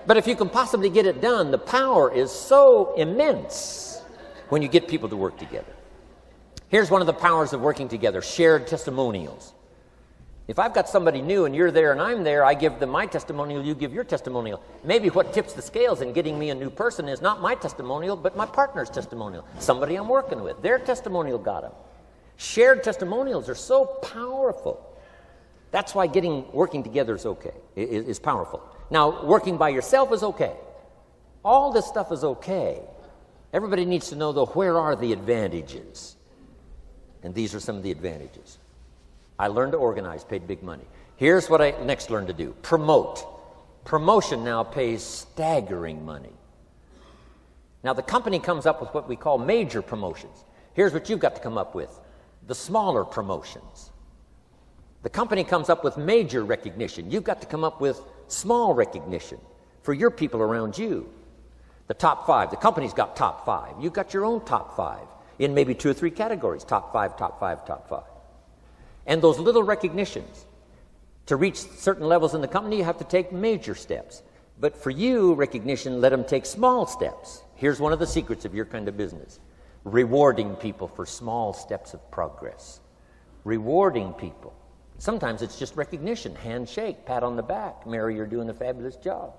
But if you can possibly get it done, the power is so immense when you get people to work together. Here's one of the powers of working together, shared testimonials. If I've got somebody new and you're there and I'm there, I give them my testimonial, you give your testimonial. Maybe what tips the scales in getting me a new person is not my testimonial, but my partner's testimonial. Somebody I'm working with, their testimonial got them. Shared testimonials are so powerful. That's why working together is okay, is powerful. Now, working by yourself is okay. All this stuff is okay. Everybody needs to know, though, where are the advantages? And these are some of the advantages. I learned to organize, paid big money. Here's what I next learned to do. Promote. Promotion now pays staggering money. Now, the company comes up with what we call major promotions. Here's what you've got to come up with. The smaller promotions. The company comes up with major recognition. You've got to come up with small recognition for your people around you. The top 5. The company's got top 5. You've got your own top 5 in maybe 2 or 3 categories. Top 5, top 5, top 5. And those little recognitions, to reach certain levels in the company, you have to take major steps. But for you, recognition, let them take small steps. Here's one of the secrets of your kind of business. Rewarding people for small steps of progress. Rewarding people. Sometimes it's just recognition, handshake, pat on the back. Mary, you're doing a fabulous job.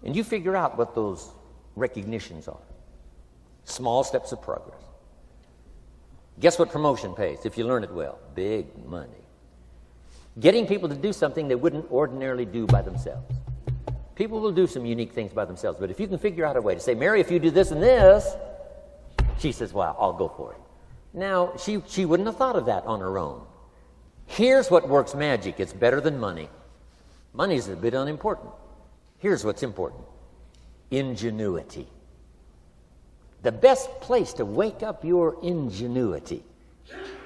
And you figure out what those recognitions are. Small steps of progress. Guess what promotion pays if you learn it well? Big money. Getting people to do something they wouldn't ordinarily do by themselves. People will do some unique things by themselves, but if you can figure out a way to say, Mary, if you do this and this, she says, well, I'll go for it. Now, she wouldn't have thought of that on her own. Here's what works magic. It's better than money. Money's a bit unimportant. Here's what's important. Ingenuity. The best place to wake up your ingenuity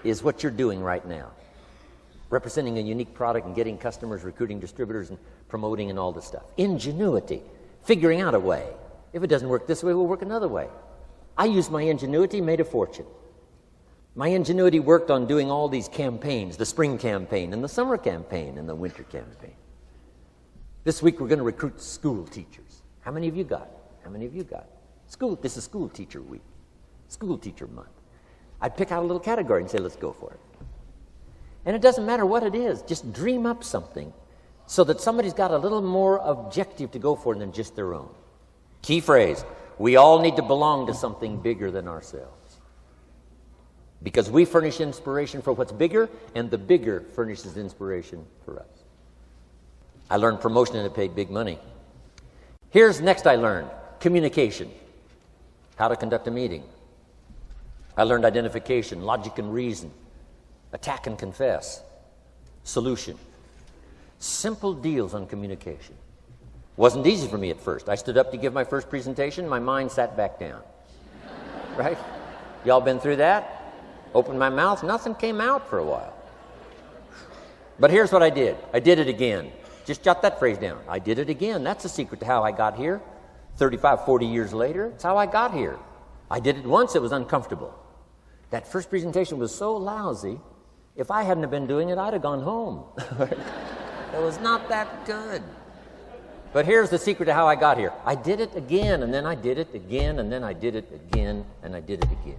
is what you're doing right now. Representing a unique product and getting customers, recruiting distributors, and promoting and all this stuff. Ingenuity. Figuring out a way. If it doesn't work this way, we'll work another way. I used my ingenuity, made a fortune. My ingenuity worked on doing all these campaigns, the spring campaign and the summer campaign and the winter campaign. This week we're going to recruit school teachers. How many of you got? How many of you got? This is school teacher week, school teacher month. I'd pick out a little category and say, let's go for it. And it doesn't matter what it is, just dream up something so that somebody's got a little more objective to go for than just their own. Key phrase, we all need to belong to something bigger than ourselves. Because we furnish inspiration for what's bigger, and the bigger furnishes inspiration for us. I learned promotion and it paid big money. Here's next I learned, communication. How to conduct a meeting. I learned identification, logic and reason, attack and confess, solution. Simple deals on communication. Wasn't easy for me at first. I stood up to give my first presentation, my mind sat back down. Right? Y'all been through that? Opened my mouth, nothing came out for a while. But here's what I did. I did it again. Just jot that phrase down. I did it again. That's the secret to how I got here. 35, 40 years later, it's how I got here. I did it once, it was uncomfortable. That first presentation was so lousy, if I hadn't have been doing it, I'd have gone home. It was not that good. But here's the secret to how I got here. I did it again, and then I did it again, and then I did it again, and I did it again.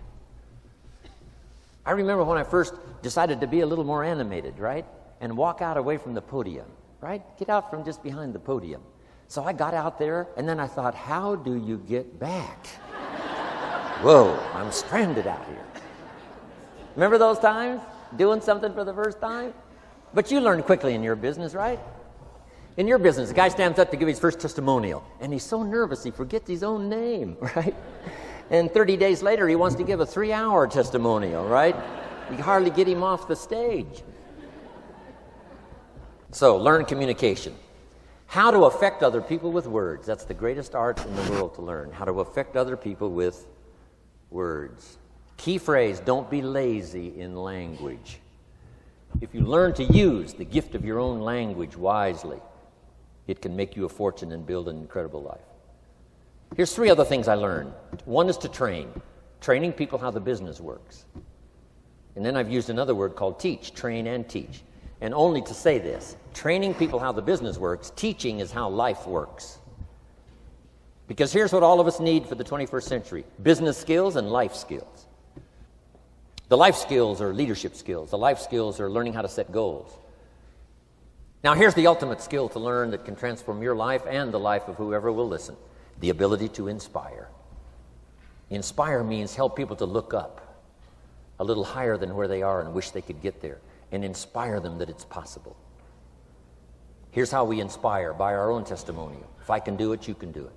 I remember when I first decided to be a little more animated, right? And walk out away from the podium, right? Get out from just behind the podium. So I got out there, and then I thought, how do you get back? Whoa, I'm stranded out here. Remember those times? Doing something for the first time? But you learn quickly in your business, right? In your business, the guy stands up to give his first testimonial, and he's so nervous he forgets his own name, right? And 30 days later, he wants to give a 3-hour testimonial, right? You can hardly get him off the stage. So, learn communication. How to affect other people with words. That's the greatest art in the world to learn. How to affect other people with words. Key phrase, don't be lazy in language. If you learn to use the gift of your own language wisely, it can make you a fortune and build an incredible life. Here's 3 other things I learned. One is to train, training people how the business works. And then I've used another word called teach, train and teach. And only to say this, training people how the business works, teaching is how life works. Because here's what all of us need for the 21st century: business skills and life skills. The life skills are leadership skills. The life skills are learning how to set goals. Now here's the ultimate skill to learn that can transform your life and the life of whoever will listen: the ability to inspire. Inspire means help people to look up a little higher than where they are and wish they could get there, and inspire them that it's possible. Here's how we inspire: by our own testimonial. If I can do it, you can do it.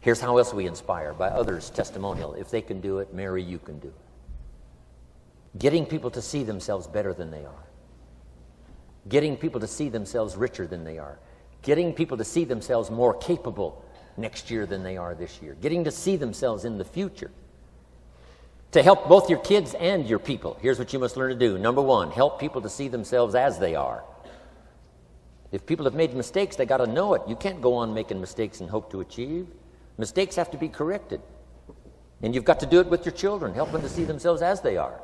Here's how else we inspire: by others' testimonial. If they can do it, Mary, you can do it. Getting people to see themselves better than they are. Getting people to see themselves richer than they are. Getting people to see themselves more capable next year than they are this year. Getting to see themselves in the future. To help both your kids and your people, here's what you must learn to do. Number 1, help people to see themselves as they are. If people have made mistakes, they got to know it. You can't go on making mistakes and hope to achieve. Mistakes have to be corrected. And you've got to do it with your children. Help them to see themselves as they are.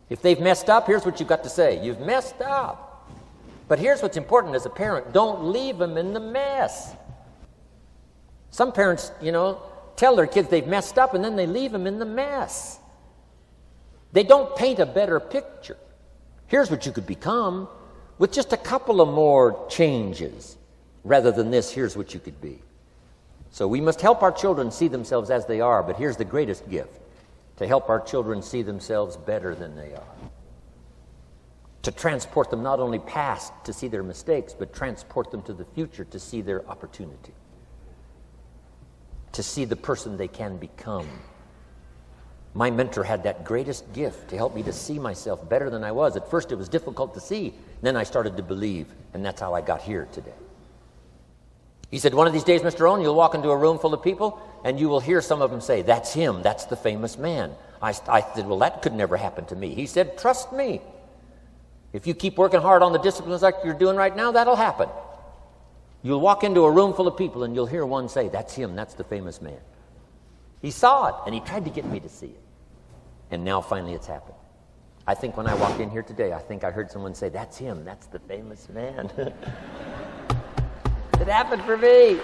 If they've messed up, here's what you've got to say: you've messed up. But here's what's important as a parent: don't leave them in the mess. Some parents, tell their kids they've messed up and then they leave them in the mess. They don't paint a better picture. Here's what you could become with just a couple of more changes. Rather than this, here's what you could be. So we must help our children see themselves as they are, but here's the greatest gift: to help our children see themselves better than they are. To transport them not only past to see their mistakes, but transport them to the future to see their opportunity. To see the person they can become. My mentor had that greatest gift to help me to see myself better than I was. At first it was difficult to see. Then I started to believe, and that's how I got here today. He said, one of these days, Mr. Rohn, you'll walk into a room full of people, and you will hear some of them say, "That's him, that's the famous man." I said, well, that could never happen to me. He said, trust me. If you keep working hard on the disciplines like you're doing right now, that'll happen. You'll walk into a room full of people, and you'll hear one say, "That's him, that's the famous man." He saw it, and he tried to get me to see it. And now finally it's happened. I think when I walked in here today, I think I heard someone say, "That's him, that's the famous man." It happened for me.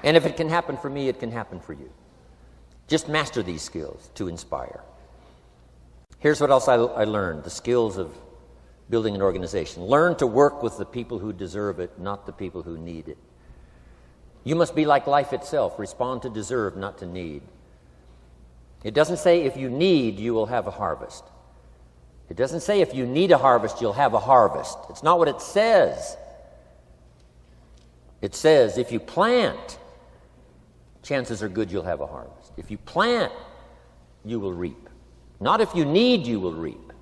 And if it can happen for me, it can happen for you. Just master these skills to inspire. Here's what else I learned: the skills of building an organization. Learn to work with the people who deserve it, not the people who need it. You must be like life itself. Respond to deserve, not to need. It doesn't say if you need, you will have a harvest. It doesn't say if you need a harvest, you'll have a harvest. It's not what it says. It says if you plant, chances are good you'll have a harvest. If you plant, you will reap. Not if you need, you will reap.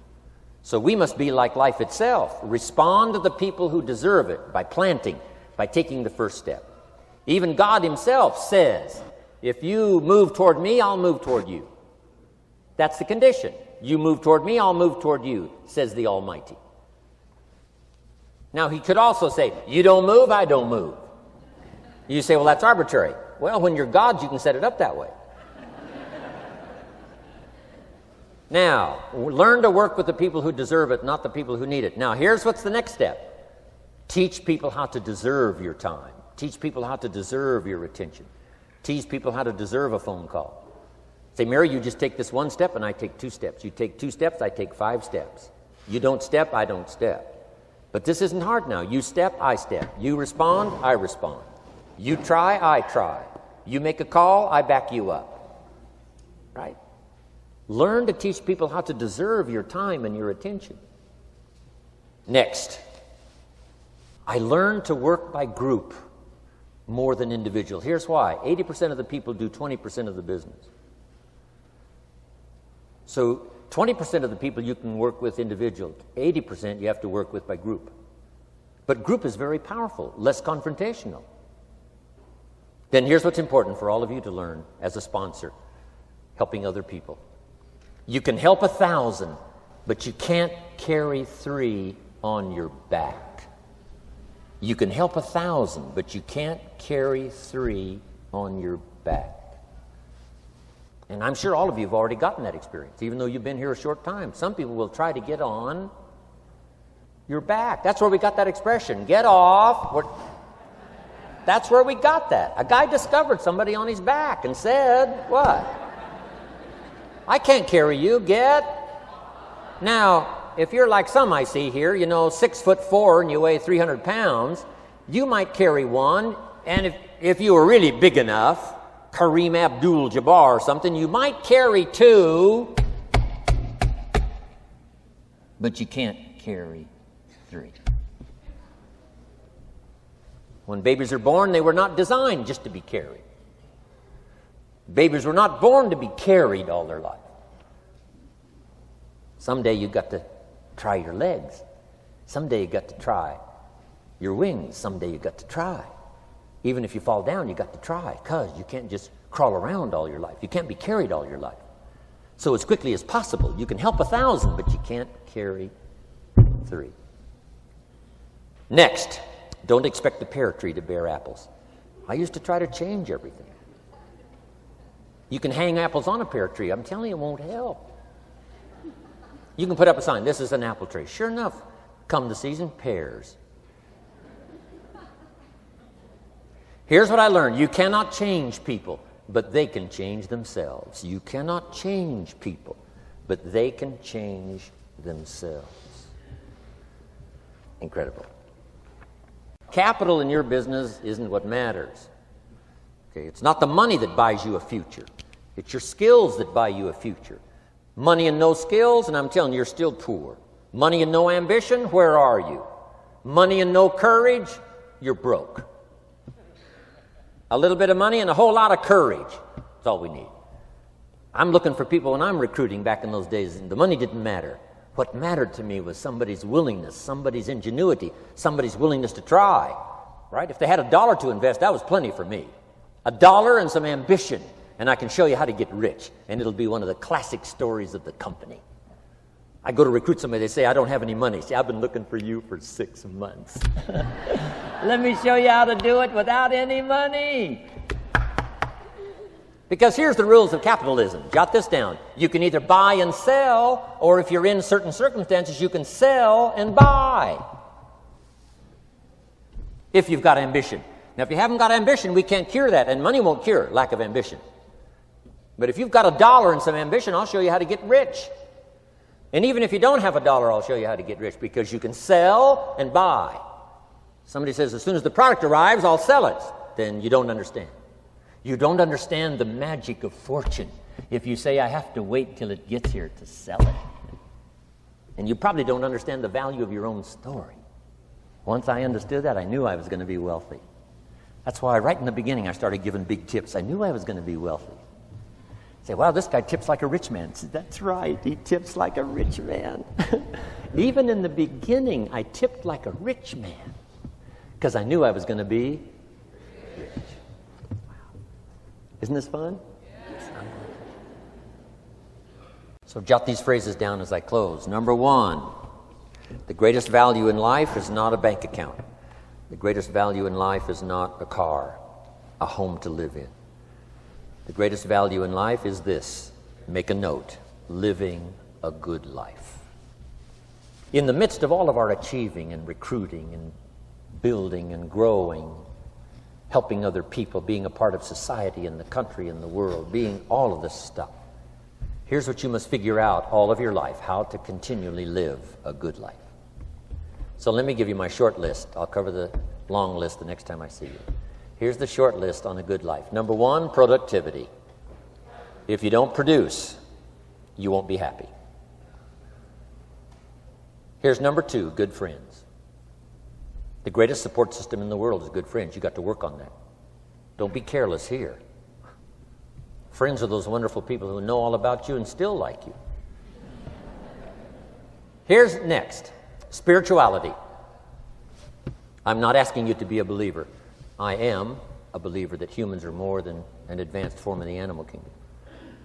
So we must be like life itself. Respond to the people who deserve it by planting, by taking the first step. Even God himself says, if you move toward me, I'll move toward you. That's the condition. You move toward me, I'll move toward you, says the Almighty. Now, he could also say, you don't move, I don't move. You say, well, that's arbitrary. Well, when you're God, you can set it up that way. Now, learn to work with the people who deserve it, not the people who need it. Now, here's what's the next step. Teach people how to deserve your time. Teach people how to deserve your attention. Teach people how to deserve a phone call. Say, Mary, you just take this one step and I take 2 steps. You take 2 steps, I take 5 steps. You don't step, I don't step. But this isn't hard now. You step, I step. You respond, I respond. You try, I try. You make a call, I back you up. Right? Learn to teach people how to deserve your time and your attention. Next, I learned to work by group more than individual. Here's why. 80% of the people do 20% of the business. So 20% of the people you can work with individual. 80% you have to work with by group. But group is very powerful, less confrontational. Then here's what's important for all of you to learn as a sponsor, helping other people. You can help 1,000, but you can't carry 3 on your back. You can help 1,000, but you can't carry 3 on your back. And I'm sure all of you have already gotten that experience, even though you've been here a short time. Some people will try to get on your back. That's where we got that expression, get off. That's where we got that. A guy discovered somebody on his back and said, what? I can't carry you, get. Now, if you're like some I see here, 6'4" and you weigh 300 pounds, you might carry one, and if you were really big enough, Kareem Abdul-Jabbar or something, you might carry 2, but you can't carry 3. When babies are born, they were not designed just to be carried. Babies were not born to be carried all their life. Someday you got to try your legs. Someday you got to try your wings. Someday you got to try. Even if you fall down, you got to try, because you can't just crawl around all your life. You can't be carried all your life. So as quickly as possible, you can help 1,000, but you can't carry 3. Next, don't expect the pear tree to bear apples. I used to try to change everything. You can hang apples on a pear tree. I'm telling you, it won't help. You can put up a sign, this is an apple tree. Sure enough, come the season, pears. Here's what I learned. You cannot change people, but they can change themselves. You cannot change people, but they can change themselves. Incredible. Capital in your business isn't what matters. Okay, it's not the money that buys you a future. It's your skills that buy you a future. Money and no skills, and I'm telling you, you're still poor. Money and no ambition, where are you? Money and no courage, you're broke. A little bit of money and a whole lot of courage. That's all we need. I'm looking for people when I'm recruiting back in those days, and the money didn't matter. What mattered to me was somebody's willingness, somebody's ingenuity, somebody's willingness to try. Right? If they had $1 to invest, that was plenty for me. $1 and some ambition, and I can show you how to get rich. And it'll be one of the classic stories of the company. I go to recruit somebody, they say, I don't have any money. See, I've been looking for you for 6 months. Let me show you how to do it without any money. Because here's the rules of capitalism. Jot this down. You can either buy and sell, or if you're in certain circumstances, you can sell and buy. If you've got ambition. Now, if you haven't got ambition, we can't cure that, and money won't cure lack of ambition. But if you've got $1 and some ambition, I'll show you how to get rich. And even if you don't have $1, I'll show you how to get rich, because you can sell and buy. Somebody says, as soon as the product arrives, I'll sell it. Then you don't understand. You don't understand the magic of fortune if you say, I have to wait till it gets here to sell it. And you probably don't understand the value of your own story. Once I understood that, I knew I was going to be wealthy. That's why right in the beginning I started giving big tips. I knew I was going to be wealthy. Say, wow, this guy tips like a rich man. Say, that's right, he tips like a rich man. Even in the beginning, I tipped like a rich man because I knew I was going to be rich. Wow. Isn't this fun? Yes. So jot these phrases down as I close. Number 1, the greatest value in life is not a bank account. The greatest value in life is not a car, a home to live in. The greatest value in life is this. Make a note. Living a good life. In the midst of all of our achieving and recruiting and building and growing, helping other people, being a part of society and the country and the world, being all of this stuff, here's what you must figure out all of your life, how to continually live a good life. So let me give you my short list. I'll cover the long list the next time I see you. Here's the short list on a good life. Number 1, productivity. If you don't produce, you won't be happy. Here's number 2, good friends. The greatest support system in the world is good friends. You got to work on that. Don't be careless here. Friends are those wonderful people who know all about you and still like you. Here's next, spirituality. I'm not asking you to be a believer. I am, a believer that humans are more than an advanced form of the animal kingdom.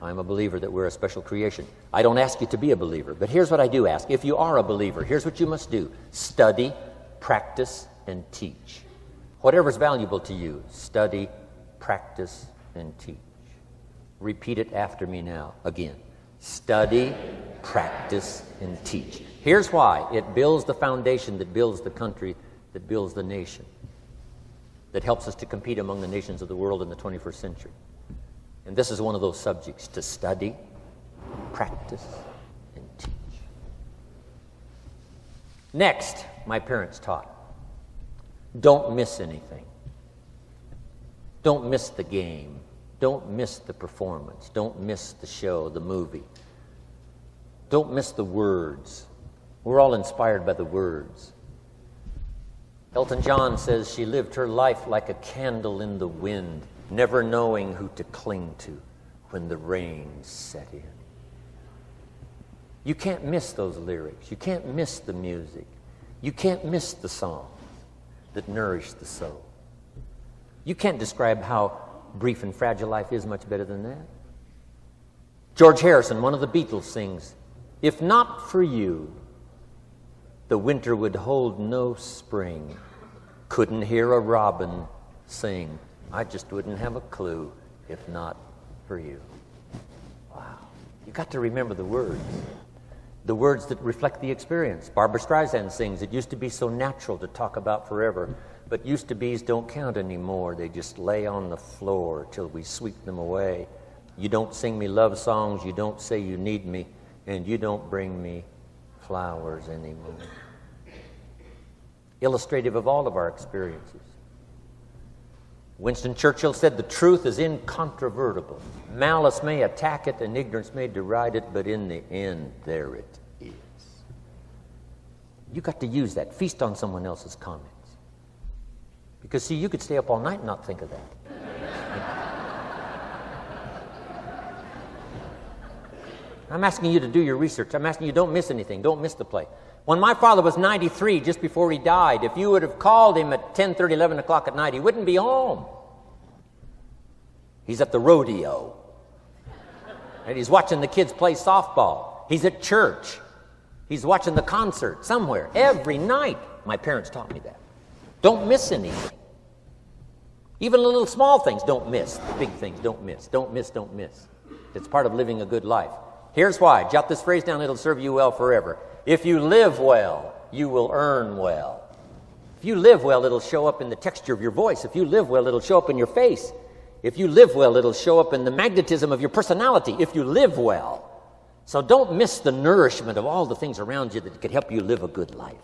I'm a believer that we're a special creation. I don't ask you to be a believer, but here's what I do ask. If you are a believer, here's what you must do. Study, practice, and teach. Whatever's valuable to you, study, practice, and teach. Repeat it after me now, again. Study, practice, and teach. Here's why. It builds the foundation that builds the country, that builds the nation, that helps us to compete among the nations of the world in the 21st century. And this is one of those subjects, to study, practice, and teach. Next, my parents taught, don't miss anything. Don't miss the game. Don't miss the performance. Don't miss the show, the movie. Don't miss the words. We're all inspired by the words. Elton John says she lived her life like a candle in the wind, never knowing who to cling to when the rain set in. You can't miss those lyrics. You can't miss the music. You can't miss the songs that nourish the soul. You can't describe how brief and fragile life is much better than that. George Harrison, one of the Beatles, sings, "If not for you, the winter would hold no spring. Couldn't hear a robin sing. I just wouldn't have a clue if not for you." Wow. You got to remember the words that reflect the experience. Barbra Streisand sings, "It used to be so natural to talk about forever, but used-to-bes don't count anymore. They just lay on the floor till we sweep them away. You don't sing me love songs, you don't say you need me, and you don't bring me flowers anymore." Illustrative of all of our experiences. Winston Churchill said, "The truth is incontrovertible. Malice may attack it and ignorance may deride it, but in the end, there it is." You got to use that. Feast on someone else's comments. Because, see, you could stay up all night and not think of that. I'm asking you to do your research. I'm asking you, don't miss anything. Don't miss the play. When my father was 93, just before he died, if you would have called him at 10:30, 11 o'clock at night, he wouldn't be home. He's at the rodeo. And he's watching the kids play softball. He's at church. He's watching the concert somewhere. Every night. My parents taught me that. Don't miss anything. Even the little small things, don't miss. The big things, don't miss. Don't miss, don't miss. It's part of living a good life. Here's why. Jot this phrase down. It'll serve you well forever. If you live well, you will earn well. If you live well, it'll show up in the texture of your voice. If you live well, it'll show up in your face. If you live well, it'll show up in the magnetism of your personality. If you live well. So don't miss the nourishment of all the things around you that could help you live a good life.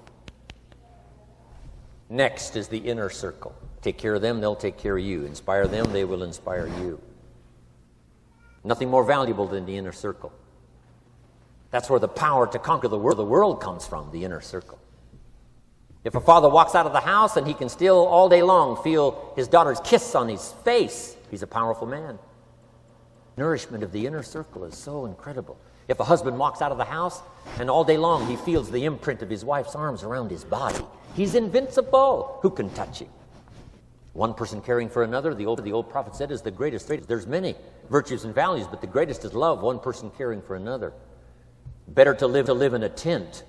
Next is the inner circle. Take care of them, they'll take care of you. Inspire them, they will inspire you. Nothing more valuable than the inner circle. That's where the power to conquer the world comes from, the inner circle. If a father walks out of the house and he can still all day long feel his daughter's kiss on his face, he's a powerful man. Nourishment of the inner circle is so incredible. If a husband walks out of the house and all day long he feels the imprint of his wife's arms around his body, he's invincible. Who can touch him? One person caring for another, the old prophet said, is the greatest. There's many virtues and values, but the greatest is love, one person caring for another. Better to live in a tent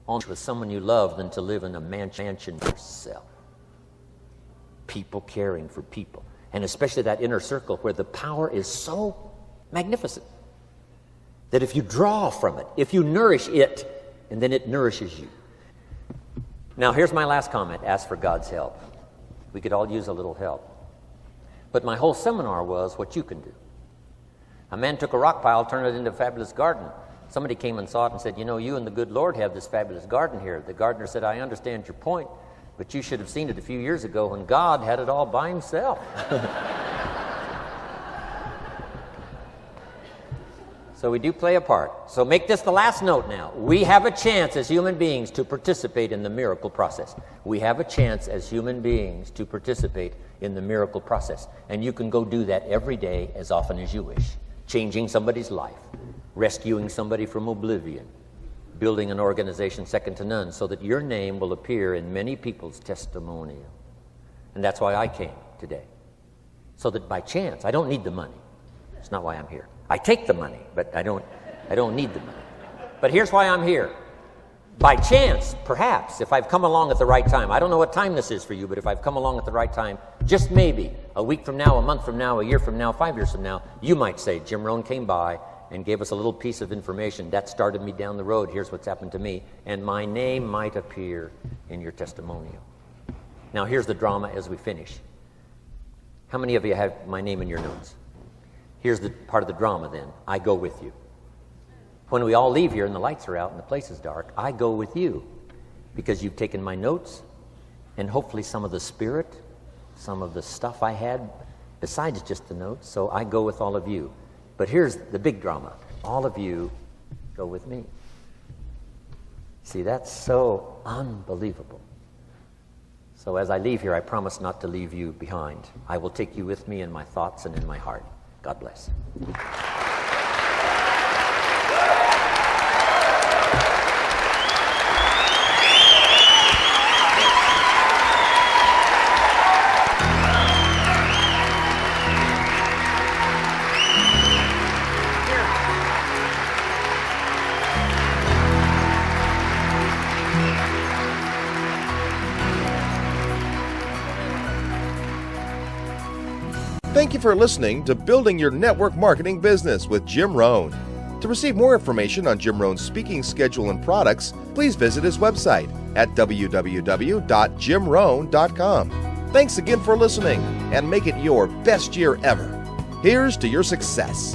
with someone you love than to live in a mansion yourself. People caring for people. And especially that inner circle where the power is so magnificent that if you draw from it, if you nourish it, and then it nourishes you. Now, here's my last comment. Ask for God's help. We could all use a little help. But my whole seminar was what you can do. A man took a rock pile, turned it into a fabulous garden. Somebody came and saw it and said, "You know, you and the good Lord have this fabulous garden here." The gardener said, "I understand your point, but you should have seen it a few years ago when God had it all by himself." So we do play a part. So make this the last note now. We have a chance as human beings to participate in the miracle process. We have a chance as human beings to participate in the miracle process. And you can go do that every day as often as you wish. Changing somebody's life. Rescuing somebody from oblivion. Building an organization second to none so that your name will appear in many people's testimonial. And that's why I came today. so that by chance, I don't need the money. It's not why I'm here. I take the money, but I don't need the money. But here's why I'm here. By chance, perhaps, if I've come along at the right time, I don't know what time this is for you, but if I've come along at the right time, just maybe, a week from now, a month from now, a year from now, 5 years from now, you might say, Jim Rohn came by and gave us a little piece of information. That started me down the road. Here's what's happened to me. And my name might appear in your testimonial. Now, here's the drama as we finish. How many of you have my name in your notes? Here's the part of the drama then. I go with you. When we all leave here and the lights are out and the place is dark, I go with you because you've taken my notes and hopefully some of the spirit, some of the stuff I had besides just the notes. So I go with all of you. But here's the big drama. All of you go with me. See, that's so unbelievable. So as I leave here, I promise not to leave you behind. I will take you with me in my thoughts and in my heart. God bless.
Thank you for listening to Building Your Network Marketing Business with Jim Rohn. To receive more information on Jim Rohn's speaking schedule and products, please visit his website at www.jimrohn.com. Thanks again for listening, and make it your best year ever. Here's to your success.